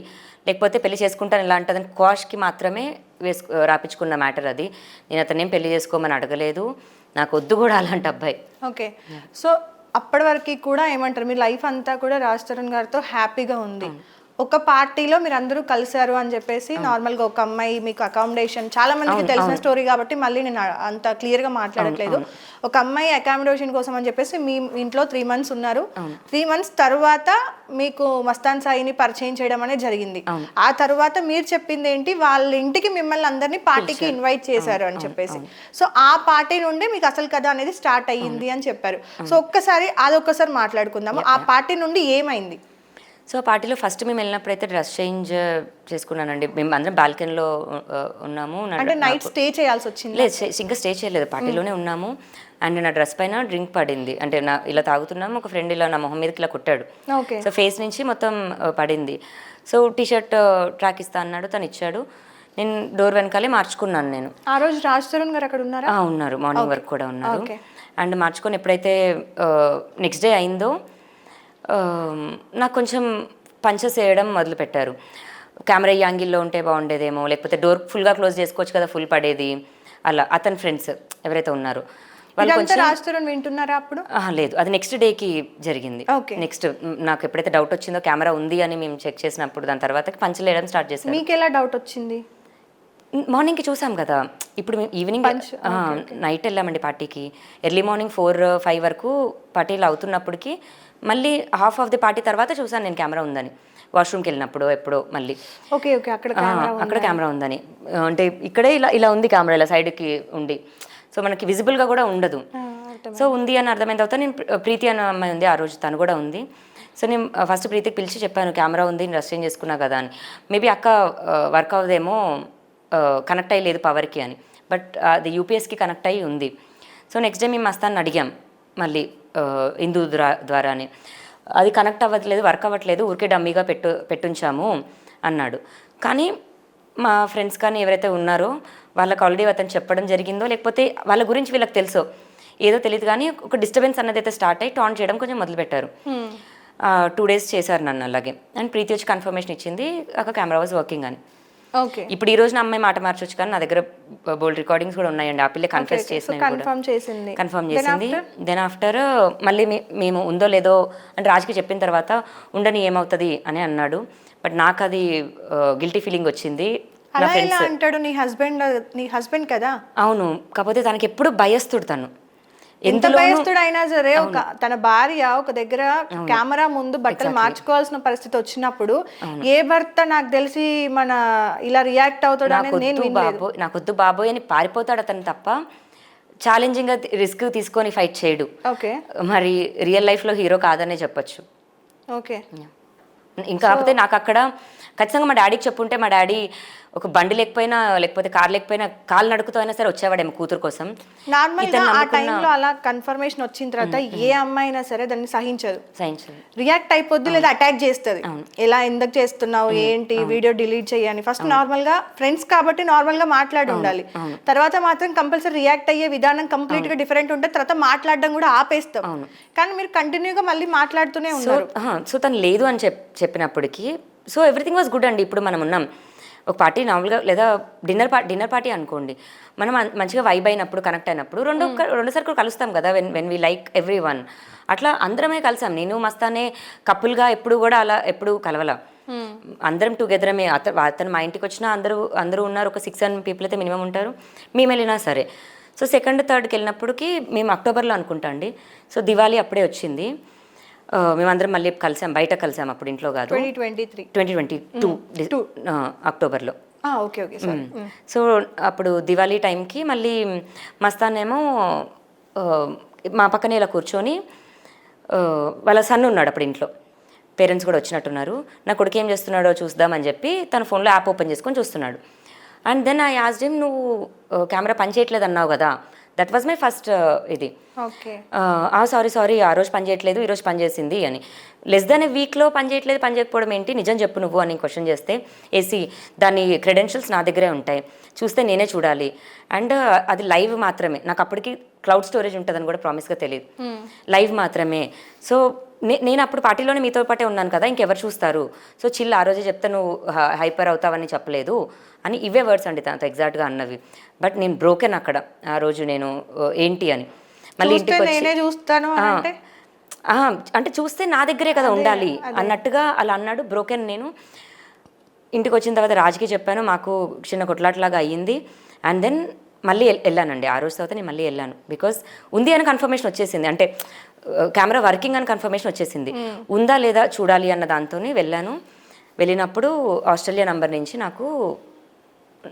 లేకపోతే పెళ్లి చేసుకుంటాను ఎలా అంటుందని క్వాష్కి మాత్రమే రాపించుకున్న మ్యాటర్ అది. నేను అతనేం పెళ్లి చేసుకోమని అడగలేదు, నాకు వద్దు కూడా అలాంటి అబ్బాయి. ఓకే. సో అప్పటి వరకు కూడా ఏమంటారు, మీ లైఫ్ అంతా కూడా రాజ్ తరుణ్ గారితో హ్యాపీగా ఉంది. ఒక పార్టీలో మీరు అందరూ కలిశారు అని చెప్పేసి నార్మల్గా ఒక అమ్మాయి మీకు అకామిడేషన్, చాలా మందికి తెలిసిన స్టోరీ కాబట్టి మళ్ళీ నేను అంత క్లియర్గా మాట్లాడట్లేదు. ఒక అమ్మాయి అకామిడేషన్ కోసం అని చెప్పేసి మీ ఇంట్లో 3 months ఉన్నారు. 3 months తర్వాత మీకు మస్తాన్ సాయిని పరిచయం చేయడం అనేది జరిగింది. ఆ తర్వాత మీరు చెప్పింది ఏంటి, వాళ్ళ ఇంటికి మిమ్మల్ని అందరినీ పార్టీకి ఇన్వైట్ చేశారు అని చెప్పేసి. సో ఆ పార్టీ నుండి మీకు అసలు కథ అనేది స్టార్ట్ అయ్యింది అని చెప్పారు. సో అదొక్కసారి మాట్లాడుకుందాము. ఆ పార్టీ నుండి ఏమైంది? సో ఆ పార్టీలో ఫస్ట్ మేము వెళ్ళినప్పుడైతే డ్రెస్ చేంజ్ చేసుకున్నానండి. మేము అందరం బాల్కనీలో ఉన్నాము. అంటే నైట్ స్టే చేయాల్సి వచ్చింది? లేదు, ఇంకా స్టే చేయలేదు, పార్టీలోనే ఉన్నాము. అండ్ నా డ్రెస్ పైన డ్రింక్ పడింది, అంటే ఇలా తాగుతున్నాము, ఒక ఫ్రెండ్ ఇలా నా మొహం మీదకి ఇలా కొట్టాడు. సో ఫేస్ నుంచి మొత్తం పడింది. సో టీషర్ట్ ట్రాక్ ఇస్తా అన్నాడు, తను ఇచ్చాడు. నేను డోర్ వెనకాలే మార్చుకున్నాను. నేను ఆ రోజు రాజ్ తరుణ్ గారు అక్కడ ఉన్నారా? ఉన్నారు, మార్నింగ్ వరకు కూడా ఉన్నారు. అండ్ మార్చుకొని ఎప్పుడైతే నెక్స్ట్ డే అయిందో నాకు కొంచెం పంచెస్ వేయడం మొదలుపెట్టారు. కెమెరా యాంగిల్లో ఉంటే బాగుండేదేమో, లేకపోతే డోర్ ఫుల్గా క్లోజ్ చేసుకోవచ్చు కదా, ఫుల్ పడేది అలా. అతని ఫ్రెండ్స్ ఎవరైతే ఉన్నారో వాళ్ళు కొంచెం రాజ్ తరుణ్ వింటున్నారా అప్పుడు? లేదు, అది నెక్స్ట్ డేకి జరిగింది. నెక్స్ట్ నాకు ఎప్పుడైతే డౌట్ వచ్చిందో కెమెరా ఉంది అని మేము చెక్ చేసినప్పుడు, దాని తర్వాత పంచులు వేయడం స్టార్ట్ చేశారు. మీకు ఎలా డౌట్ వచ్చింది? మార్నింగ్కి చూసాం కదా, ఇప్పుడు మేము ఈవినింగ్ నైట్ వెళ్ళామండి పార్టీకి. ఎర్లీ మార్నింగ్ 4-5 వరకు పార్టీలు అవుతున్నప్పటికి మళ్ళీ హాఫ్ ఆఫ్ ది పార్టీ తర్వాత చూసాను నేను కెమెరా ఉందని. వాష్రూమ్కి వెళ్ళినప్పుడు ఎప్పుడో మళ్ళీ అక్కడ కెమెరా ఉందని, అంటే ఇక్కడే ఇలా ఉంది కెమెరా, ఇలా సైడ్కి ఉండి, సో మనకి విజిబుల్గా కూడా ఉండదు. సో ఉంది అని అర్థమైన తర్వాత నేను ప్రీతి అనే అమ్మాయి ఉంది ఆ రోజు, తను కూడా ఉంది. సో నేను ఫస్ట్ ప్రీతికి పిలిచి చెప్పాను, కెమెరా ఉంది, నేను డ్రెస్ చేంజ్ చేసుకున్నా కదా అని. మేబీ అక్క వర్క్ అవ్వదేమో, కనెక్ట్ అయ్యలేదు పవర్కి అని, బట్ అది యూపీఎస్కి కనెక్ట్ అయ్యి ఉంది. సో నెక్స్ట్ డే మేము మస్తాన్ని అడిగాం మళ్ళీ హిందూ ద్వారానే, అది కనెక్ట్ అవ్వట్లేదు, వర్క్ అవ్వట్లేదు, ఊరికే డమ్మీగా పెట్టుంచాము అన్నాడు. కానీ మా ఫ్రెండ్స్ కానీ ఎవరైతే ఉన్నారో వాళ్ళకి ఆల్రెడీ అతను చెప్పడం జరిగిందో, లేకపోతే వాళ్ళ గురించి వీళ్ళకి తెలుసో ఏదో తెలియదు, కానీ ఒక డిస్టర్బెన్స్ అన్నది అయితే స్టార్ట్ అయ్యి టాన్ చేయడం కొంచెం మొదలుపెట్టారు. 2 days చేశారు నన్ను అలాగే. అండ్ ప్రీతి వచ్చి కన్ఫర్మేషన్ ఇచ్చింది, అక్కడ కెమెరా వాజ్ వర్కింగ్ అని. ఇప్పుడు ఈ రోజు నా అమ్మాయి మాట మార్చొచ్చు, కానీ నా దగ్గర బోల్డ్ రికార్డింగ్స్ కూడా ఉన్నాయండి. ఆ పిల్ల కన్ఫెస్ చేసింది, కన్ఫర్మ్ చేసింది. దెన్ ఆఫ్టర్ మళ్ళీ మేము ఉందో లేదో అంటే రాజుకి చెప్పిన తర్వాత ఉండని ఏమవుతుంది అని అన్నాడు. బట్ నాకు అది గిల్టీ ఫీలింగ్ వచ్చింది. అంటాడు నీ హస్బెండ్ కదా? అవును, కాకపోతే తనకి ఎప్పుడు భయస్తుడు, తను ఎంత భయస్తుడు అయినా సరే తన భార్య ఒక దగ్గర కెమెరా ముందు బట్టలు మార్చుకోవాల్సిన పరిస్థితి వచ్చినప్పుడు ఏ భర్త నాకు తెలిసి మన ఇలా రియాక్ట్ అవుతాడు అనేది నేను వినలేదు. నాకొద్దు బాబోయ్ అని పారిపోతాడు అతను తప్ప ఛాలెంజింగ్ గా రిస్క్ తీసుకొని ఫైట్ చేయడు. మరి రియల్ లైఫ్ లో హీరో కాదనే చెప్పొచ్చు. ఇంకా కాకపోతే నాకు అక్కడ ఖచ్చితంగా మా డాడీకి చెప్పుంటే, మా డాడీ ఒక బండి లేకపోయినా లేకపోతే కార్ లేకపోయినా కాలు నడుకుతో అయినా సరే వచ్చేవాడేమో కూతురు కోసం. నార్మల్ గా ఆ టైంలో అలా కన్ఫర్మేషన్ వచ్చిన తర్వాత ఏ అమ్మాయి అయినా సరే దాన్ని సహించదు, రియాక్ట్ అయిపోద్ది లేదా అటాక్ చేస్తుంది. ఎలా ఎందుకు చేస్తున్నావు, ఏంటి, వీడియో డిలీట్ చేయని. ఫస్ట్ నార్మల్ గా ఫ్రెండ్స్ కాబట్టి నార్మల్ గా మాట్లాడి ఉండాలి. తర్వాత మాత్రం కంపల్సరీ రియాక్ట్ అయ్యే విధానం కంప్లీట్ గా డిఫరెంట్ ఉంటుంది. తర్వాత మాట్లాడడం కూడా ఆపేస్తాం. కానీ మీరు కంటిన్యూగా మళ్ళీ మాట్లాడుతూనే ఉన్నారు. సో తను లేదు అని చెప్పినప్పటికీ సో ఎవ్రీథింగ్ వాజ్ గుడ్ అండి. ఇప్పుడు మనం ఉన్నాం ఒక పార్టీ నార్మల్గా లేదా డిన్నర్ పార్టీ అనుకోండి, మనం మంచిగా వైబ్ అయినప్పుడు కనెక్ట్ అయినప్పుడు రెండుసార్లు కూడా కలుస్తాం కదా, when we like every one. అట్లా అందరమే కలిసాం. నేను మస్తానే కపుల్గా ఎప్పుడు కూడా అలా ఎప్పుడు కలవలా. అందరం టుగెదరమే. అతను మా ఇంటికి వచ్చినా అందరూ ఉన్నారు. ఒక 6-7 పీపుల్ అయితే మినిమం ఉంటారు. మేము వెళ్ళినా సరే. సో 2nd, 3rdకి వెళ్ళినప్పటికీ మేము అక్టోబర్లో అనుకుంటా అండి. సో దివాళీ అప్పుడే వచ్చింది. మేమందరం మళ్ళీ బయట కలిసాం. అప్పుడు ఇంట్లో కాదు, 2022 అక్టోబర్లో. సో అప్పుడు దివాళీ టైంకి మళ్ళీ మస్తానేమో మా పక్కనే ఇలా కూర్చొని వాళ్ళ సన్ ఉన్నాడు అప్పుడు ఇంట్లో. పేరెంట్స్ కూడా వచ్చినట్టున్నారు. నా కొడుకు ఏం చేస్తున్నాడో చూద్దామని చెప్పి తన ఫోన్లో యాప్ ఓపెన్ చేసుకొని చూస్తున్నాడు. And then I asked him, నువ్వు కెమెరా పనిచేయట్లేదు అన్నావు కదా. దట్ వాజ్ మై ఫస్ట్ ఇది. సారీ ఆ రోజు పని చేయట్లేదు, ఈరోజు పని చేసింది అని. లెస్ దాన్ వీక్లో పని చేయకపోవడం ఏంటి, నిజం చెప్పు నువ్వు అని క్వశ్చన్ చేస్తే, ఏసీ దాని క్రెడెన్షియల్స్ నా దగ్గరే ఉంటాయి, చూస్తే నేనే చూడాలి. అండ్ అది లైవ్ మాత్రమే. నాకు అప్పటికి క్లౌడ్ స్టోరేజ్ ఉంటుందని కూడా ప్రామిస్గా తెలియదు. లైవ్ మాత్రమే. సో నేను అప్పుడు పార్టీలోనే మీతో పాటే ఉన్నాను కదా, ఇంకెవరు చూస్తారు. సో చిల్, ఆ రోజే చెప్తే నువ్వు హైపర్ అవుతావని చెప్పలేదు అని ఇవే వర్డ్స్ అండి తనతో ఎగ్జాక్ట్గా అన్నవి. బట్ నేను బ్రోకెన్ అక్కడ ఆ రోజు. నేను ఏంటి అని మళ్ళీ ఇంటికి వచ్చి అంటే చూస్తే నా దగ్గరే కదా ఉండాలి అన్నట్టుగా అలా అన్నాడు. బ్రోకెన్ నేను. ఇంటికి వచ్చిన తర్వాత రాజుకి చెప్పాను, మాకు చిన్న కొట్లాట్లాగా అయ్యింది. అండ్ దెన్ మళ్ళీ వెళ్ళానండి. ఆ రోజు తర్వాత నేను మళ్ళీ వెళ్ళాను. బికాస్ ఉంది అని కన్ఫర్మేషన్ వచ్చేసింది, అంటే కెమెరా వర్కింగ్ అని కన్ఫర్మేషన్ వచ్చేసింది. ఉందా లేదా చూడాలి అన్న దాంతోనే వెళ్ళాను. వెళ్ళినప్పుడు ఆస్ట్రేలియా నంబర్ నుంచి నాకు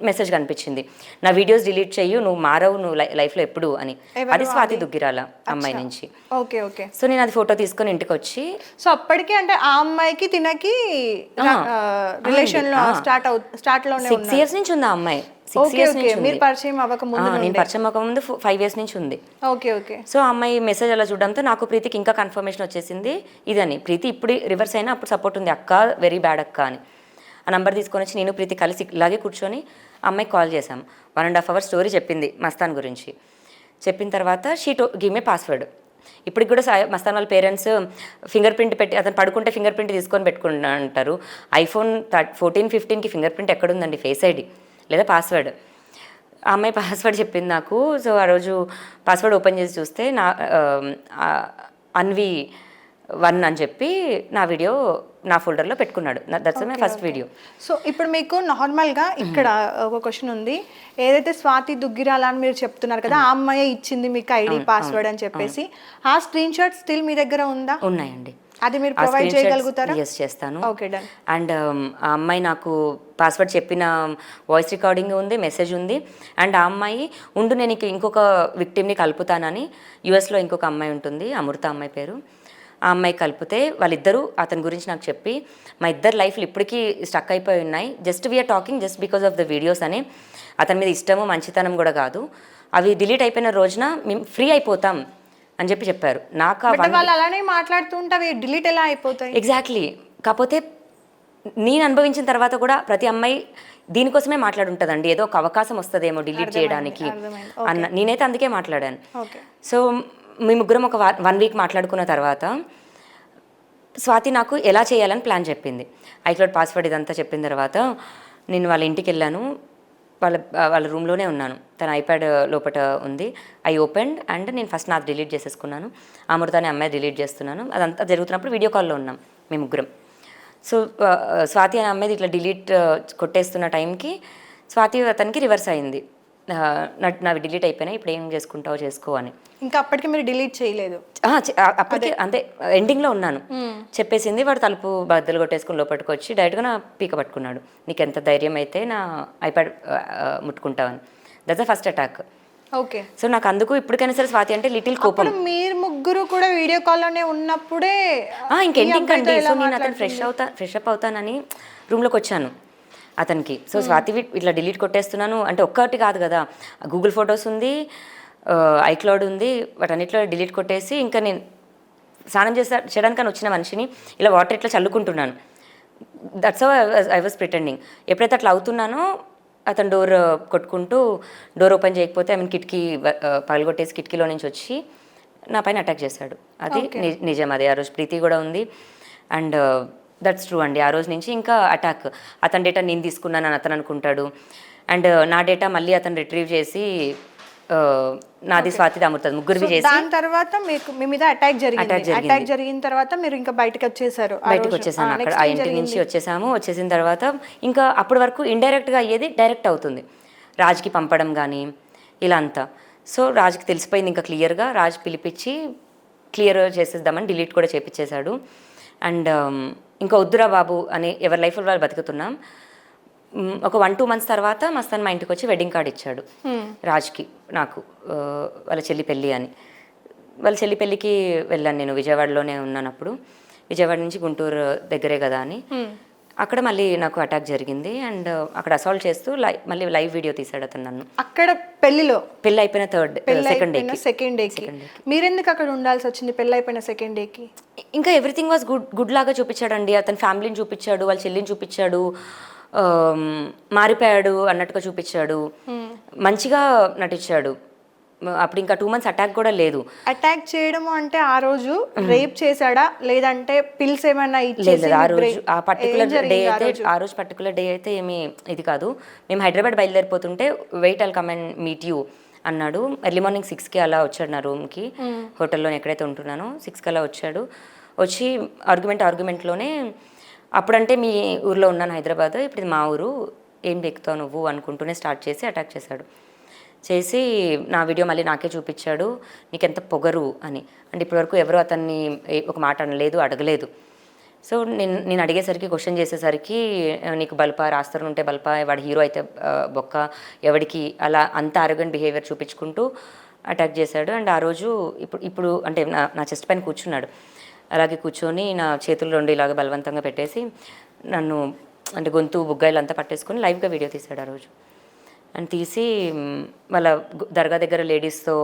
మెసేజ్ కనిపించింది, నా వీడియోస్ డిలీట్ చెయ్యు, నువ్వు మారవు, నువ్వు లైఫ్లో ఎప్పుడు అని. అది స్వాతి దుగ్గిరాల అమ్మాయి నుంచి. సో నేను అది ఫోటో తీసుకొని ఇంటికి వచ్చి, సో అప్పటికి అంటే ఆ అమ్మాయికి తినకి రిలేషన్ లో స్టార్ట్ లోనే 6 years నుంచి ఉంది ఆ అమ్మాయి. 6 years నుంచి మీరు పరిచయం అవ్వకముందు, నేను పరిచయం అవ్వకముందు 5 years నుంచి ఉంది. సో ఆ అమ్మాయి మెసేజ్ అలా చూడడంతో నాకు ప్రీతికి ఇంకా కన్ఫర్మేషన్ వచ్చేసింది ఇదని. ప్రీతి ఇప్పుడు రివర్స్ అయినా అప్పుడు సపోర్ట్ ఉంది, అక్క వెరీ బ్యాడ్ అక్క అని. ఆ నంబర్ తీసుకొని వచ్చి నేను ప్రీతి కలిసి ఇలాగే కూర్చొని అమ్మాయికి కాల్ చేశాం. 1.5 hours స్టోరీ చెప్పింది మస్తాన్ గురించి. చెప్పిన తర్వాత గివ్ మే పాస్వర్డ్. ఇప్పటికి కూడా మస్తాన్ వాళ్ళ పేరెంట్స్ ఫింగర్ ప్రింట్ పెట్టి, అతను పడుకుంటే ఫింగర్ ప్రింట్ తీసుకొని పెట్టుకుంటా అంటారు. iPhone 14, 15కి ఫింగర్ ప్రింట్ ఎక్కడుందండి, ఫేస్ ఐడి లేదా పాస్వర్డ్. ఆ అమ్మాయి పాస్వర్డ్ చెప్పింది నాకు. సో ఆ రోజు పాస్వర్డ్ ఓపెన్ చేసి చూస్తే నా అన్వి 1 అని చెప్పి నా వీడియో నా ఫోల్డర్లో పెట్టుకున్నాడు. That's my first video. So ఇప్పుడు మీకు నార్మల్గా ఇక్కడ ఒక క్వశ్చన్ ఉంది. ఏదైతే స్వాతి దుగ్గిరాల అని మీరు చెప్తున్నారు కదా, ఆ అమ్మాయి ఇచ్చింది మీకు ఐడి పాస్వర్డ్ అని చెప్పేసి, ఆ స్క్రీన్ షాట్ స్టిల్ మీ దగ్గర ఉందా? ఉన్నాయండి. అది మీరు ప్రొవైడ్ చేయగలుగుతారా? ఎస్, చేస్తాను. Okay, done. అండ్ ఆ అమ్మాయి నాకు పాస్వర్డ్ చెప్పిన వాయిస్ రికార్డింగ్ ఉంది, మెసేజ్ ఉంది. అండ్ ఆ అమ్మాయి ఉండు నేను ఇంకొక విక్టిమ్ని కలుపుతానని, యుఎస్లో ఇంకొక అమ్మాయి ఉంటుంది, అమృత అమ్మాయి పేరు. ఆ అమ్మాయి కలిపితే వాళ్ళిద్దరూ అతని గురించి నాకు చెప్పి, మా ఇద్దరు లైఫ్లు ఇప్పటికీ స్టక్ అయిపోయి ఉన్నాయి, just we're talking just because of the videos అని. అతని మీద ఇష్టము మంచితనం కూడా కాదు, అవి డిలీట్ అయిపోయిన రోజున మేము ఫ్రీ అయిపోతాం అని చెప్పారు. నాకు వాళ్ళు అలానే మాట్లాడుతూ ఉంటే అవి డిలీట్ ఎలా అయిపోతాయి? ఎగ్జాక్ట్లీ. కాకపోతే నేను అనుభవించిన తర్వాత కూడా ప్రతి అమ్మాయి దీనికోసమే మాట్లాడుంటుందండి, ఏదో ఒక అవకాశం వస్తుందేమో డిలీట్ చేయడానికి అన్న. నేనైతే అందుకే మాట్లాడాను. సో మీ ముగ్గురం ఒక 1 week మాట్లాడుకున్న తర్వాత స్వాతి నాకు ఎలా చేయాలని ప్లాన్ చెప్పింది. ఐక్లౌడ్ పాస్వర్డ్ ఇదంతా చెప్పిన తర్వాత నేను వాళ్ళ ఇంటికి వెళ్ళాను. వాళ్ళ రూమ్లోనే ఉన్నాను. తన ఐప్యాడ్ లోపల ఉంది. ఐ ఓపెన్డ్ అండ్ నేను ఫస్ట్ నాకు డిలీట్ చేసేసుకున్నాను. అమృతానే అమ్మాయి డిలీట్ చేస్తున్నాను. అదంతా జరుగుతున్నప్పుడు వీడియో కాల్లో ఉన్నాం మేము ముగ్గురం. సో స్వాతి అనే అమ్మాయి ఇట్లా డిలీట్ కొట్టేస్తున్న టైంకి స్వాతి అతనికి రివర్స్ అయింది, నావి డిలీట్ అయిపోయినాయి, ఇప్పుడు ఏం చేసుకుంటావో చేసుకో అని. ఇంకా అప్పటికి మీరు డిలీట్ చేయలేదు? అప్పటికి అంతే ఎండింగ్లో ఉన్నాను. చెప్పేసింది. వాడు తలుపు బద్దలు కొట్టేసుకుని లోపలికి వచ్చి డైరెక్ట్గా నా పీక పట్టుకున్నాడు. నీకు ఎంత ధైర్యం అయితే నా ఐప్యాడ్ ముట్టుకుంటావని. That's the first attack. Okay. So నాకు అందుకు ఇప్పటికైనా సరే స్వాతి అంటే లిటిల్ కోపం. మీరు ముగ్గురు కూడా వీడియో కాల్లోనే ఉన్నప్పుడే ఇంకెండింగ్ అండి. సో నేను అతను ఫ్రెష్ అప్ అవుతానని రూమ్లోకి వచ్చాను. అతనికి. సో స్వాతి ఇట్లా డిలీట్ కొట్టేస్తున్నాను అంటే ఒక్కటి కాదు కదా, గూగుల్ ఫొటోస్ ఉంది, ఐక్లౌడ్ ఉంది, వాటన్నిటిలో డిలీట్ కొట్టేసి ఇంకా నేను స్నానం చేయడానికని వచ్చిన మనిషిని ఇలా వాటర్ ఇట్లా చల్లుకుంటున్నాను. That's how I was pretending. ఎప్పుడైతే అట్లా అవుతున్నానో అతను డోర్ కొట్టుకుంటూ డోర్ ఓపెన్ చేయకపోతే ఐ మీన్ కిటికీ పగలగొట్టేసి కిటికీలో నుంచి వచ్చి నా పైన అటాక్ చేశాడు. అది నిజం. అది ఆ రోజు ప్రీతి కూడా ఉంది అండ్ దట్స్ ట్రూ అండి. ఆ రోజు నుంచి ఇంకా అటాక్. అతని డేటా నేను తీసుకున్నానని అతను అనుకుంటాడు అండ్ నా డేటా మళ్ళీ అతను రిట్రీవ్ చేసి నాది స్వాతి అమృతది ముగ్గురివి చేసి దాని తర్వాత మీకు మీ మీద అటాక్ జరిగిన తర్వాత మీరు ఇంకా బయటకు వచ్చేసారు. బయటకు వచ్చేసాను. అక్కడ ఆ ఇంటి నుంచి వచ్చేసాము. వచ్చేసిన తర్వాత ఇంకా అప్పటి వరకు ఇండైరెక్ట్గా అయ్యేది డైరెక్ట్ అవుతుంది, రాజ్కి పంపడం కానీ ఇలా అంతా. సో రాజ్కి తెలిసిపోయింది ఇంకా క్లియర్గా. రాజ్ పిలిపించి క్లియర్ చేసేద్దామని డిలీట్ కూడా చేపించేశాడు. అండ్ ఇంకా వద్దురా బాబు అని ఎవరి లైఫ్ వాళ్ళు బతుకుతున్నాం. ఒక 1-2 months తర్వాత మస్తాన్ మా ఇంటికి వచ్చి వెడ్డింగ్ కార్డ్ ఇచ్చాడు రాజ్కి, నాకు. వాళ్ళ చెల్లి పెళ్ళి అని. వాళ్ళ చెల్లి పెళ్ళికి వెళ్ళాను నేను, విజయవాడలోనే ఉన్నాను అప్పుడు. విజయవాడ నుంచి గుంటూరు దగ్గరే కదా అని. అక్కడ మళ్ళీ నాకు అటాక్ జరిగింది అండ్ అక్కడ అసాల్ట్ చేస్తూ మళ్ళీ లైవ్ వీడియో తీసాడు అతను నన్ను. అక్కడ పెళ్ళి అయిపోయిన సెకండ్ డేకి మీరెందుకు అక్కడ ఉండాల్సి వచ్చింది? పెళ్ళి అయిపోయిన సెకండ్ డేకి ఇంకా ఎవ్రీథింగ్ వాజ్ గుడ్ లాగా చూపించాడండి. అతని ఫ్యామిలీని చూపించాడు, వాళ్ళ చెల్లిని చూపించాడు, మారిపోయాడు అన్నట్టుగా చూపించాడు, మంచిగా నటించాడు. అప్పుడు ఇంకా 2 months అటాక్ కూడా లేదు. అటాక్ చేయడం అంటే ఆ రోజు రేప్ చేశాడా లేదంటే పిల్స్ ఏమైనా ఇచ్చేసి? ఆ రోజు ఆ పర్టికులర్ డే అయితే ఏమీ ఇది కాదు. మేము హైదరాబాద్ బయలుదేరిపోతుంటే wait I'll come and meet you అన్నాడు. ఎర్లీ మార్నింగ్ 6కి అలా వచ్చాడు నా రూమ్కి, హోటల్లో ఎక్కడైతే ఉంటున్నానో 6కి అలా వచ్చాడు. వచ్చి ఆర్గ్యుమెంట్లోనే అప్పుడంటే మీ ఊర్లో ఉన్నాను హైదరాబాద్, ఇప్పుడు ఇది మా ఊరు, ఏం బెక్కుతావు నువ్వు అనుకుంటూనే స్టార్ట్ చేసి అటాక్ చేశాడు. చేసి నా వీడియో మళ్ళీ నాకే చూపించాడు, నీకెంత పొగరు అని. అంటే ఇప్పటివరకు ఎవరు అతన్ని ఒక మాట అనలేదు, అడగలేదు. సో నేను అడిగేసరికి, క్వశ్చన్ చేసేసరికి, నీకు బల్పా, రాస్తారు ఉంటే బల్పా, వాడు హీరో అయితే బొక్క, ఎవడికి, అలా అంత ఆరోగెంట్ బిహేవియర్ చూపించుకుంటూ అటాక్ చేశాడు. అండ్ ఆ రోజు ఇప్పుడు అంటే నా చెస్ట్ పైన కూర్చున్నాడు. అలాగే కూర్చొని నా చేతులు 2 ఇలాగ బలవంతంగా పెట్టేసి నన్ను అంటే గొంతు బుగ్గాయిలంతా పట్టేసుకొని లైవ్గా వీడియో తీశాడు ఆ రోజు. అండ్ తీసి వాళ్ళ దర్గా దగ్గర లేడీస్తో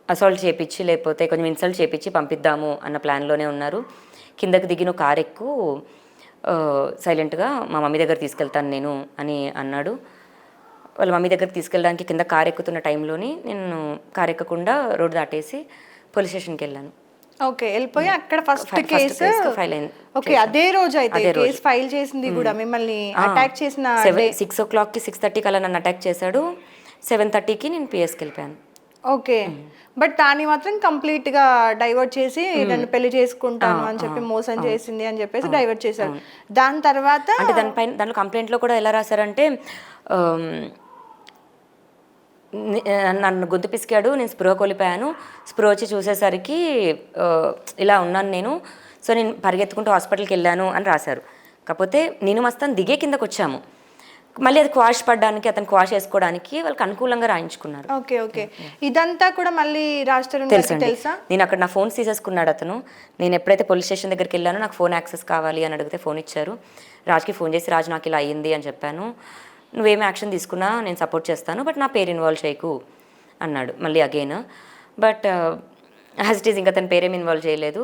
అసాల్ట్ చేపించి లేకపోతే కొంచెం ఇన్సల్ట్ చేపించి పంపిద్దాము అన్న ప్లాన్లోనే ఉన్నారు. కిందకి దిగిన కారు ఎక్కు సైలెంట్గా మా మమ్మీ దగ్గర తీసుకెళ్తాను నేను అని అన్నాడు. వాళ్ళ మమ్మీ దగ్గర తీసుకెళ్ళడానికి కింద కారు ఎక్కుతున్న టైంలోని నేను కారు ఎక్కకుండా రోడ్డు దాటేసి పోలీస్ స్టేషన్కి వెళ్ళాను. ఓకే, వెళ్ళిపోయి అక్కడ ఫస్ట్ కేసు ఫైల్ అయింది. ఓకే, అదే రోజు అయితే కేసు ఫైల్ చేసింది కూడా మిమ్మల్ని అటాక్ చేసిన 6 o'clockకి 6:30కి అలా నన్ను అటాక్ చేశాడు. 7:30కి నేను పిఎస్కి వెళ్ళిపోయాను. ఓకే, బట్ దాన్ని మాత్రం కంప్లీట్ గా డైవర్ట్ చేసి నన్ను పెళ్లి చేసుకుంటాను అని చెప్పి మోసం చేసింది అని చెప్పేసి డైవర్ట్ చేశారు. దాని తర్వాత అంటే దాంట్లో కంప్లైంట్లో కూడా ఎలా రాశారంటే నన్ను గొంతు పిసికాడు, నేను స్పృహ కోల్పోయాను, స్పృహ వచ్చి చూసేసరికి ఇలా ఉన్నాను నేను, సో నేను పరిగెత్తుకుంటూ హాస్పిటల్కి వెళ్ళాను అని రాశారు. కాకపోతే నేను మస్తాన్ దిగే కిందకు వచ్చాము, మళ్ళీ అది క్వాష్ పడడానికి, అతను క్వాష్ వేసుకోవడానికి వాళ్ళకి అనుకూలంగా రాయించుకున్నారు. ఓకే ఓకే, ఇదంతా కూడా మళ్ళీ తెలుసా? నేను అక్కడ నా ఫోన్స్ తీసేసుకున్నాడు అతను. నేను ఎప్పుడైతే పోలీస్ స్టేషన్ దగ్గరికి వెళ్ళానో నాకు ఫోన్ యాక్సెస్ కావాలి అని అడిగితే ఫోన్ ఇచ్చారు. రాజ్కి ఫోన్ చేసి, రాజ్ నాకు ఇలా అయ్యింది అని చెప్పాను, నువ్వేం యాక్షన్ తీసుకున్నా నేను సపోర్ట్ చేస్తాను, బట్ నా పేరు ఇన్వాల్వ్ చేయకు అన్నాడు మళ్ళీ again. But as it is ఇంకా తన పేరేమి ఇన్వాల్వ్ చేయలేదు.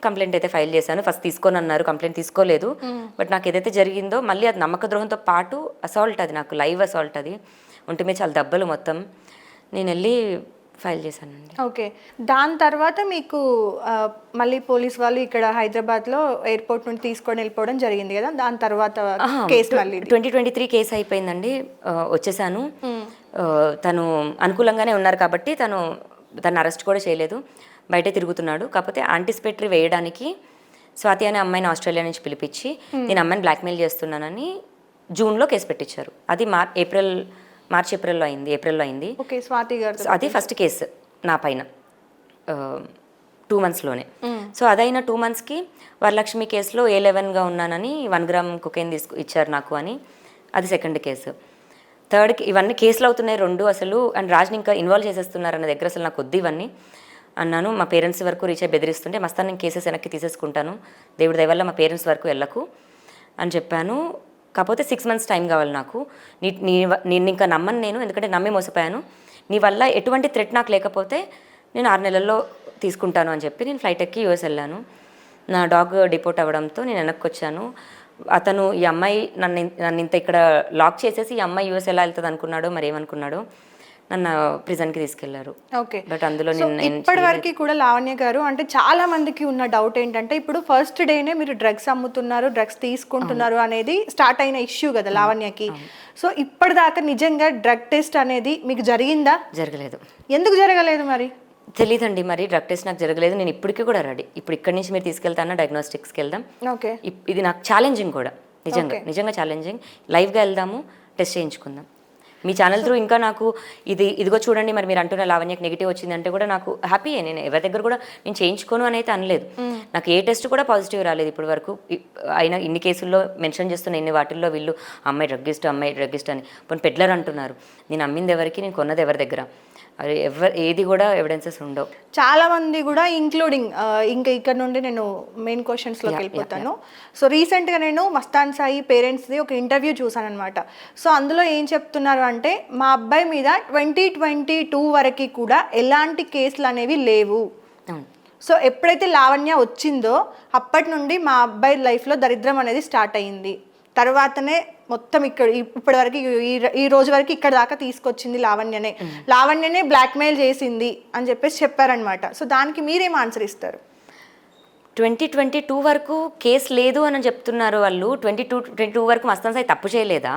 కంప్లైంట్ అయితే ఫైల్ చేశాను. ఫస్ట్ తీసుకొని అన్నారు, కంప్లైంట్ తీసుకోలేదు. బట్ నాకు ఏదైతే జరిగిందో మళ్ళీ అది నమ్మక ద్రోహంతో పాటు అసాల్ట్, అది నాకు లైవ్ అసాల్ట్, అది ఒంటి మీద చాలా దెబ్బలు మొత్తం. నేను వెళ్ళి ఫైల్ చేశానండి. ఓకే, దాని తర్వాత మీకు మళ్ళీ పోలీస్ వాళ్ళు ఇక్కడ హైదరాబాద్లో ఎయిర్పోర్ట్ నుండి తీసుకొని వెళ్ళిపోవడం జరిగింది కదా, దాని తర్వాత కేసు మళ్ళీ 2023 కేసు అయిపోయిందండి. వచ్చేసాను. తను అనుకూలంగానే ఉన్నారు కాబట్టి తను అరెస్ట్ కూడా చేయలేదు, బయటే తిరుగుతున్నాడు. కాకపోతే యాంటిసిపేటరీ వేయడానికి స్వాతి అనే అమ్మాయిని ఆస్ట్రేలియా నుంచి పిలిపించి నేను అమ్మాయిని బ్లాక్మెయిల్ చేస్తున్నానని జూన్లో కేసు పెట్టించారు. అది మార్చ్ ఏప్రిల్లో అయింది. ఓకే, స్వాతి గారు అది ఫస్ట్ కేసు నా పైన 2 monthsలోనే. సో అదైన 2 monthsకి వరలక్ష్మి కేసులో A11గా ఉన్నానని 1 gram కొకైన్ ఇచ్చారు నాకు అని, అది సెకండ్ కేసు. థర్డ్కి ఇవన్నీ కేసులు అవుతున్నాయి 2 అసలు, అండ్ రాజ్ని ఇంకా ఇన్వాల్వ్ చేసేస్తున్నారు అన్న దగ్గర అసలు నాకు వద్దు ఇవన్నీ అన్నాను. మా పేరెంట్స్ వరకు రీచ్ అయ్యి బెదిరిస్తుంటే, మస్తాన్ నేను కేసెస్ వెనక్కి తీసేసుకుంటాను, దేవుడి దయ వల్ల మా పేరెంట్స్ వరకు వెళ్ళకు, అని చెప్పాను. కాకపోతే 6 months టైం కావాలి నాకు, నేను ఇంకా నమ్మను నేను, ఎందుకంటే నమ్మి మోసపోయాను. నీ వల్ల ఎటువంటి థ్రెట్ నాకు లేకపోతే నేను 6 నెలల్లో తీసుకుంటాను అని చెప్పి నేను ఫ్లైట్ ఎక్కి యూఎస్ వెళ్ళాను. నా డాగ్ డిపోర్ట్ అవ్వడంతో నేను వెనక్కి వచ్చాను. అతను ఈ అమ్మాయి నన్ను ఇంత ఇక్కడ లాక్ చేసేసి ఈ అమ్మాయి యూఎస్ ఎలా వెళ్తుంది అనుకున్నాడో మరి ఏమనుకున్నాడో నన్ను ప్రిజన్కి తీసుకెళ్లారు. ఓకే, బట్ అందులో ఇప్పటి వరకు కూడా లావణ్య గారు అంటే చాలా మందికి ఉన్న డౌట్ ఏంటంటే ఇప్పుడు ఫస్ట్ డేనే మీరు డ్రగ్స్ అమ్ముతున్నారు, డ్రగ్స్ తీసుకుంటున్నారు అనేది స్టార్ట్ అయిన ఇష్యూ కదా లావణ్యకి. సో ఇప్పటిదాకా నిజంగా డ్రగ్ టెస్ట్ అనేది మీకు జరిగిందా? జరగలేదు. ఎందుకు జరగలేదు మరి? తెలీదండి, మరి డ్రగ్ టెస్ట్ నాకు జరగలేదు. నేను ఇప్పటికీ కూడా రెడీ. ఇప్పుడు ఇక్కడి నుంచి మీరు తీసుకెళ్తానా డయాగ్నోస్టిక్స్కి వెళ్దాం. ఓకే, ఇది నాకు ఛాలెంజింగ్ కూడా, నిజంగా ఛాలెంజింగ్. లైవ్గా వెళ్దాము, టెస్ట్ చేయించుకుందాం. మీ ఛానల్ త్రూ ఇంకా నాకు ఇదిగో చూడండి మరి మీరు అంటున్న లావణ్యకి నెగిటివ్ వచ్చిందంటే కూడా నాకు హ్యాపీయే. నేను ఎవరి దగ్గర కూడా నేను చేయించుకోను అని అయితే అనలేదు. నాకు ఏ టెస్ట్ కూడా పాజిటివ్ రాలేదు ఇప్పటి వరకు. అయినా ఇన్ని కేసుల్లో మెన్షన్ చేస్తున్న ఇన్ని వాటిల్లో వీళ్ళు అమ్మాయి డ్రగ్గిస్ట్ అని పోనీ పెడ్లర్ అంటున్నారు. నేను అమ్మింది ఎవరికి, నేను కొన్నది ఎవరి దగ్గర, అది ఏది కూడా ఎవిడెన్సెస్ ఉండవు. చాలా మంది కూడా ఇంక్లూడింగ్ ఇంకా ఇక్కడ నుండి నేను మెయిన్ క్వశ్చన్స్లోకి వెళ్ళిపోతాను. సో రీసెంట్గా నేను మస్తాన్ సాయి పేరెంట్స్ది ఒక ఇంటర్వ్యూ చూసాను అనమాట. సో అందులో ఏం చెప్తున్నారు అంటే మా అబ్బాయి మీద 2022 వరకు కూడా ఎలాంటి కేసులు అనేవి లేవు. సో ఎప్పుడైతే లావణ్య వచ్చిందో అప్పటి నుండి మా అబ్బాయి లైఫ్లో దరిద్రం అనేది స్టార్ట్ అయ్యింది. తర్వాతనే మొత్తం ఇక్కడ ఇప్పటి వరకు ఈ రోజు వరకు ఇక్కడ దాకా తీసుకొచ్చింది లావణ్యనే బ్లాక్మెయిల్ చేసింది అని చెప్పేసి చెప్పారనమాట. సో దానికి మీరేం ఆన్సర్ ఇస్తారు? 2022 వరకు కేసు లేదు అని చెప్తున్నారు వాళ్ళు. 2022 వరకు మస్తాన్ సాయి తప్పు చేయలేదా?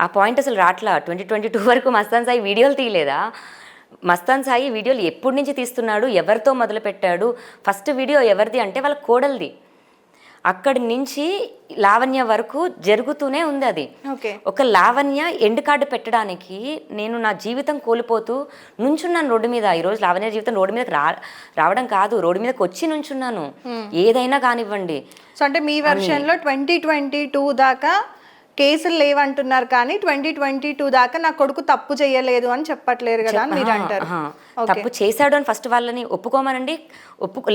ఆ పాయింట్ అసలు రాట్లా. 2022 వరకు మస్తాన్ సాయి వీడియోలు తీయలేదా? మస్తాన్ సాయి వీడియోలు ఎప్పటి నుంచి తీస్తున్నాడు, ఎవరితో మొదలుపెట్టాడు? ఫస్ట్ వీడియో ఎవరిది అంటే వాళ్ళ కోడలిది. అక్కడి నుంచి లావణ్య వరకు జరుగుతూనే ఉంది అది. ఒక లావణ్య ఎండ్ కార్డు పెట్టడానికి నేను నా జీవితం కోల్పోతూ నుంచున్నాను రోడ్డు మీద. ఈరోజు లావణ్య జీవితం రోడ్డు మీదకి రావడం కాదు, రోడ్డు మీదకి వచ్చి నుంచున్నాను. ఏదైనా కానివ్వండి. సో అంటే మీ వెర్షన్లో 2022 దాకా కేసులు లేవంటున్నారు, కానీ 2022 దాకా నా కొడుకు తప్పు చేయలేదు అని చెప్పట్లేరు కదా అని మీరు అంటారు. తప్పు చేశాడు అని ఫస్ట్ వాళ్ళని ఒప్పుకోమనండి.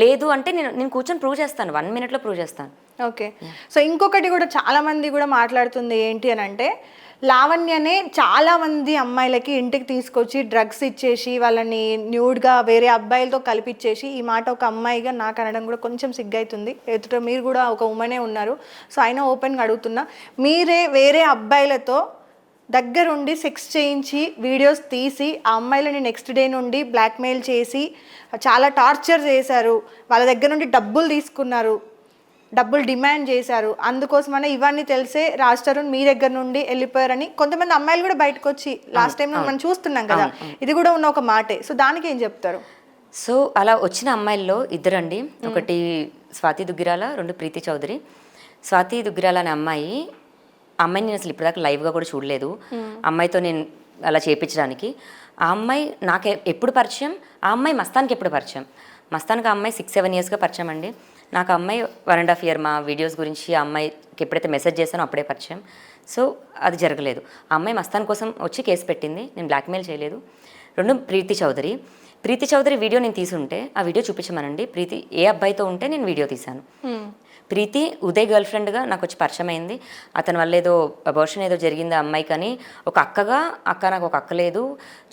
లేదు అంటే నేను కూర్చొని ప్రూవ్ చేస్తాను, 1 minute ప్రూవ్ చేస్తాను. ఓకే, సో ఇంకొకటి కూడా చాలా మంది కూడా మాట్లాడుతుంది ఏంటి అని అంటే లావణ్యనే చాలా మంది అమ్మాయిలకి ఇంటికి తీసుకొచ్చి డ్రగ్స్ ఇచ్చేసి వాళ్ళని న్యూడ్గా వేరే అబ్బాయిలతో కలిపిచ్చేసి, ఈ మాట ఒక అమ్మాయిగా నాకు అనడం కూడా కొంచెం సిగ్గైతుంది. ఎదుట మీరు కూడా ఒక ఉమెనే ఉన్నారు. సో అయినా ఓపెన్గా అడుగుతున్నా, మీరే వేరే అబ్బాయిలతో దగ్గరుండి సెక్స్ చేయించి వీడియోస్ తీసి ఆ అమ్మాయిలని నెక్స్ట్ డే నుండి బ్లాక్మెయిల్ చేసి చాలా టార్చర్ చేశారు, వాళ్ళ దగ్గర నుండి డబ్బులు తీసుకున్నారు, డబ్బులు డిమాండ్ చేశారు. అందుకోసమనే ఇవన్నీ తెలిసే రాజ్ తరుణ్ మీ దగ్గర నుండి వెళ్ళిపోయారని కొంతమంది అమ్మాయిలు కూడా బయటకు వచ్చి లాస్ట్ టైం మనం చూస్తున్నాం కదా, ఇది కూడా ఉన్న ఒక మాటే. సో దానికి ఏం చెప్తారు? సో అలా వచ్చిన అమ్మాయిల్లో ఇద్దరండి. ఒకటి స్వాతి దుగ్గిరాల, 2 ప్రీతి చౌదరి. స్వాతి దుగ్గిరాల అనే అమ్మాయిని నేను అసలు ఇప్పటిదాకా లైవ్గా కూడా చూడలేదు. అమ్మాయితో నేను అలా చేయించడానికి. ఆ అమ్మాయి నాకు ఎప్పుడు పరిచయం, ఆ అమ్మాయి మస్తాన్కి ఎప్పుడు పరిచయం. మస్తాన్కి ఆ అమ్మాయి 6-7 yearsగా పరిచయం అండి. నాకు అమ్మాయి 1.5 year మా వీడియోస్ గురించి ఆ అమ్మాయికి ఎప్పుడైతే మెసేజ్ చేశానో అప్పుడే పరిచయం. సో అది జరగలేదు. ఆ అమ్మాయి మస్తాన్ కోసం వచ్చి కేసు పెట్టింది, నేను బ్లాక్మెయిల్ చేయలేదు. 2 ప్రీతి చౌదరి వీడియో నేను తీసుంటే ఆ వీడియో చూపించమనండి. ప్రీతి ఏ అబ్బాయితో ఉంటే నేను వీడియో తీశాను. ప్రీతి ఉదయ్ గర్ల్ ఫ్రెండ్గా నాకు వచ్చి పరిచయం అయింది. అతని వల్ల ఏదో అబార్షన్ ఏదో జరిగింది ఆ అమ్మాయి, కానీ ఒక నాకు ఒక అక్క లేదు,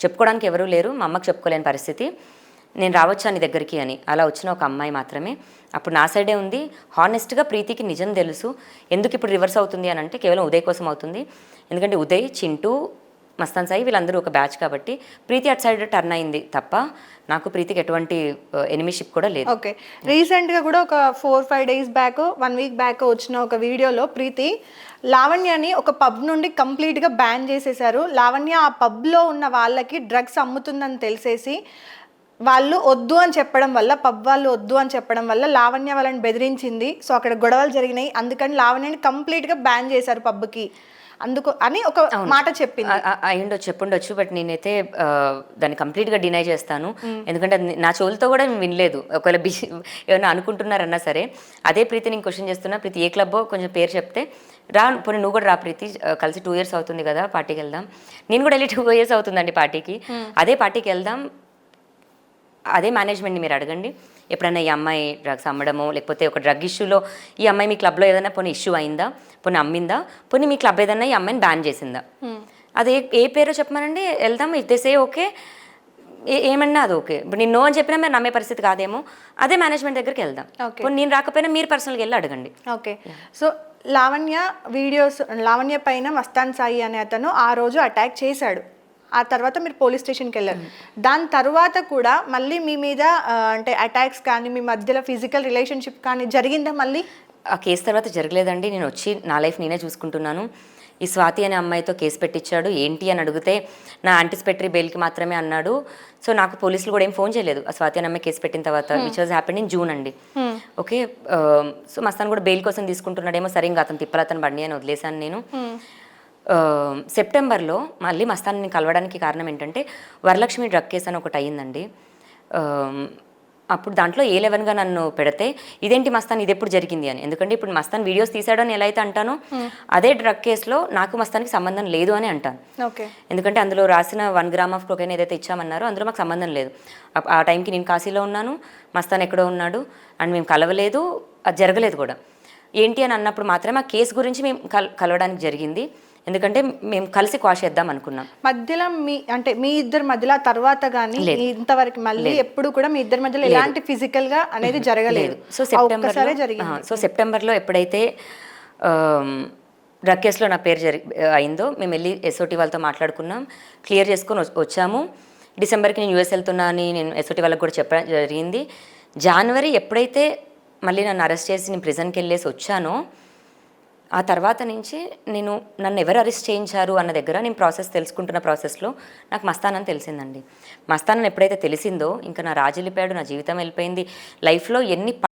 చెప్పుకోవడానికి ఎవరూ లేరు, మా అమ్మకి చెప్పుకోలేని పరిస్థితి, నేను రావచ్చా నీ దగ్గరికి అని అలా వచ్చిన ఒక అమ్మాయి మాత్రమే. అప్పుడు నా సైడే ఉంది. హానెస్ట్గా ప్రీతికి నిజం తెలుసు. ఎందుకు ఇప్పుడు రివర్స్ అవుతుంది అని అంటే కేవలం ఉదయ్ కోసం అవుతుంది. ఎందుకంటే ఉదయ్, చింటూ, మస్తాన్ సాయి వీళ్ళందరూ ఒక బ్యాచ్ కాబట్టి ప్రీతి అటు సైడ్ టర్న్ అయింది తప్ప నాకు ప్రీతికి ఎటువంటి ఎనిమిషిప్ కూడా లేదు. ఓకే, రీసెంట్గా కూడా ఒక 4-5 days బ్యాక్, 1 week బ్యాక్ వచ్చిన ఒక వీడియోలో ప్రీతి లావణ్యని ఒక పబ్ నుండి కంప్లీట్గా బ్యాన్ చేసేశారు. లావణ్య ఆ పబ్లో ఉన్న వాళ్ళకి డ్రగ్స్ అమ్ముతుందని తెలిసేసి వాళ్ళు వద్దు అని చెప్పడం వల్ల, పబ్ వాళ్ళు వద్దు అని చెప్పడం వల్ల లావణ్య వాళ్ళని బెదిరించింది. సో అక్కడ గొడవలు జరిగినాయి, అందుకని లావణ్యని కంప్లీట్గా బ్యాన్ చేశారు పబ్కి అందుకు అని ఒక మాట చెప్పింది. చెప్పుండొచ్చు, బట్ నేనైతే దాన్ని కంప్లీట్గా డినై చేస్తాను. ఎందుకంటే నా చెవులతో కూడా వినలేదు. ఒకవేళ ఏమైనా అనుకుంటున్నారన్నా సరే. అదే ప్రీతి నేను క్వశ్చన్ చేస్తున్నా, ప్రీతి ఏ క్లబ్బో కొంచెం పేరు చెప్తే పోనీ నువ్వు కూడా రా ప్రీతి, కలిసి 2 years అవుతుంది కదా, పార్టీకి వెళ్దాం. నేను కూడా వెళ్ళి 2 years అవుతుందండి పార్టీకి. అదే పార్టీకి వెళ్దాం, అదే మేనేజ్మెంట్ని మీరు అడగండి. ఎప్పుడైనా ఈ అమ్మాయి డ్రగ్స్ అమ్మడమో లేకపోతే ఒక డ్రగ్ ఇష్యూలో ఈ అమ్మాయి మీ క్లబ్లో ఏదైనా పోనీ ఇష్యూ అయిందా, పోనీ అమ్మిందా, పోనీ మీ క్లబ్ ఏదైనా ఈ అమ్మాయిని బ్యాన్ చేసిందా, అది ఏ పేరో చెప్పమనండి, వెళ్దాం. ఇఫ్ దే సే ఓకే, ఏమన్నా అది ఓకే. ఇప్పుడు నేను నో అని చెప్పినా మీరు నమ్మే పరిస్థితి కాదేమో, అదే మేనేజ్మెంట్ దగ్గరికి వెళ్దాం. పోనీ నేను రాకపోయినా మీరు పర్సనల్గా వెళ్ళి అడగండి. ఓకే. సో లావణ్య పైన మస్తాన్ సాయి అనే అతను ఆ రోజు అటాక్ చేశాడు. ఆ తర్వాత మీరు పోలీస్ స్టేషన్కి వెళ్ళారు. దాని తర్వాత కూడా మళ్ళీ మీ మీద అంటే అటాక్స్ కానీ మీ మధ్యలో ఫిజికల్ రిలేషన్షిప్ కానీ జరిగిందా మళ్ళీ? ఆ కేసు తర్వాత జరగలేదండి. నేను వచ్చి నా లైఫ్ నేనే చూసుకుంటున్నాను. ఈ స్వాతి అనే అమ్మాయితో కేసు పెట్టించాడు. ఏంటి అని అడిగితే నా యాంటిసిపేటరీ బెయిల్కి మాత్రమే అన్నాడు. సో నాకు పోలీసులు కూడా ఏం ఫోన్ చేయలేదు ఆ స్వాతి అనే అమ్మాయి కేసు పెట్టిన తర్వాత, which was happened in June అండి. ఓకే. సో మస్తాన్ కూడా బెయిల్ కోసం తీసుకుంటున్నాడేమో, సరే ఇంకా అతను తిప్పలతను బండి అని వదిలేశాను నేను. సెప్టెంబర్లో మళ్ళీ మస్తాన్ని కలవడానికి కారణం ఏంటంటే వరలక్ష్మి డ్రగ్ కేసు అని ఒకటి అయ్యిందండి. అప్పుడు దాంట్లో A11గా నన్ను పెడితే ఇదేంటి మస్తాన్ ఇది ఎప్పుడు జరిగింది అని. ఎందుకంటే ఇప్పుడు మస్తాన్ వీడియోస్ తీసాడని ఎలా అయితే అంటానో అదే డ్రగ్ కేసులో నాకు మస్తాన్కి సంబంధం లేదు అని అంటాను. ఎందుకంటే అందులో రాసిన 1 గ్రామ్ ఆఫ్ కొకైన్ ఏదైతే ఇచ్చామన్నారో అందులో మాకు సంబంధం లేదు. ఆ టైంకి నేను కాశీలో ఉన్నాను, మస్తాన్ ఎక్కడో ఉన్నాడు, అండ్ మేము కలవలేదు, అది జరగలేదు కూడా. ఏంటి అని అన్నప్పుడు మాత్రమే ఆ కేసు గురించి మేము కలవడానికి జరిగింది. ఎందుకంటే మేము కలిసి క్వాష్ చేద్దాం అనుకున్నాం. మధ్యలో మీ ఇద్దరి మధ్యలో తర్వాత కానీ ఇంతవరకు మళ్ళీ ఎప్పుడు కూడా మీ ఇద్దరి మధ్యలో ఎలాంటి ఫిజికల్ గా అనేది జరగలేదు. సో సెప్టెంబర్లో ఎప్పుడైతే డ్రగ్ కేసులో నా పేరు అయిందో మేము వెళ్ళి SOT వాళ్ళతో మాట్లాడుకున్నాం, క్లియర్ చేసుకొని వచ్చాము. డిసెంబర్కి నేను US వెళ్తున్నా అని నేను SOT వాళ్ళకి కూడా చెప్పడం జరిగింది. జనవరి ఎప్పుడైతే మళ్ళీ నన్ను అరెస్ట్ చేసి నేను ప్రిజన్కి వెళ్ళేసి వచ్చానో ఆ తర్వాత నుంచి నన్ను ఎవరు అరెస్ట్ చేయించారు అన్న దగ్గర నేను తెలుసుకుంటున్న ప్రాసెస్లో నాకు మస్తాన్ అని తెలిసిందండి. మస్తాన్ ఎప్పుడైతే తెలిసిందో ఇంకా నా రాజు వెళ్ళిపోయాడు, నా జీవితం వెళ్ళిపోయింది. లైఫ్లో ఎన్ని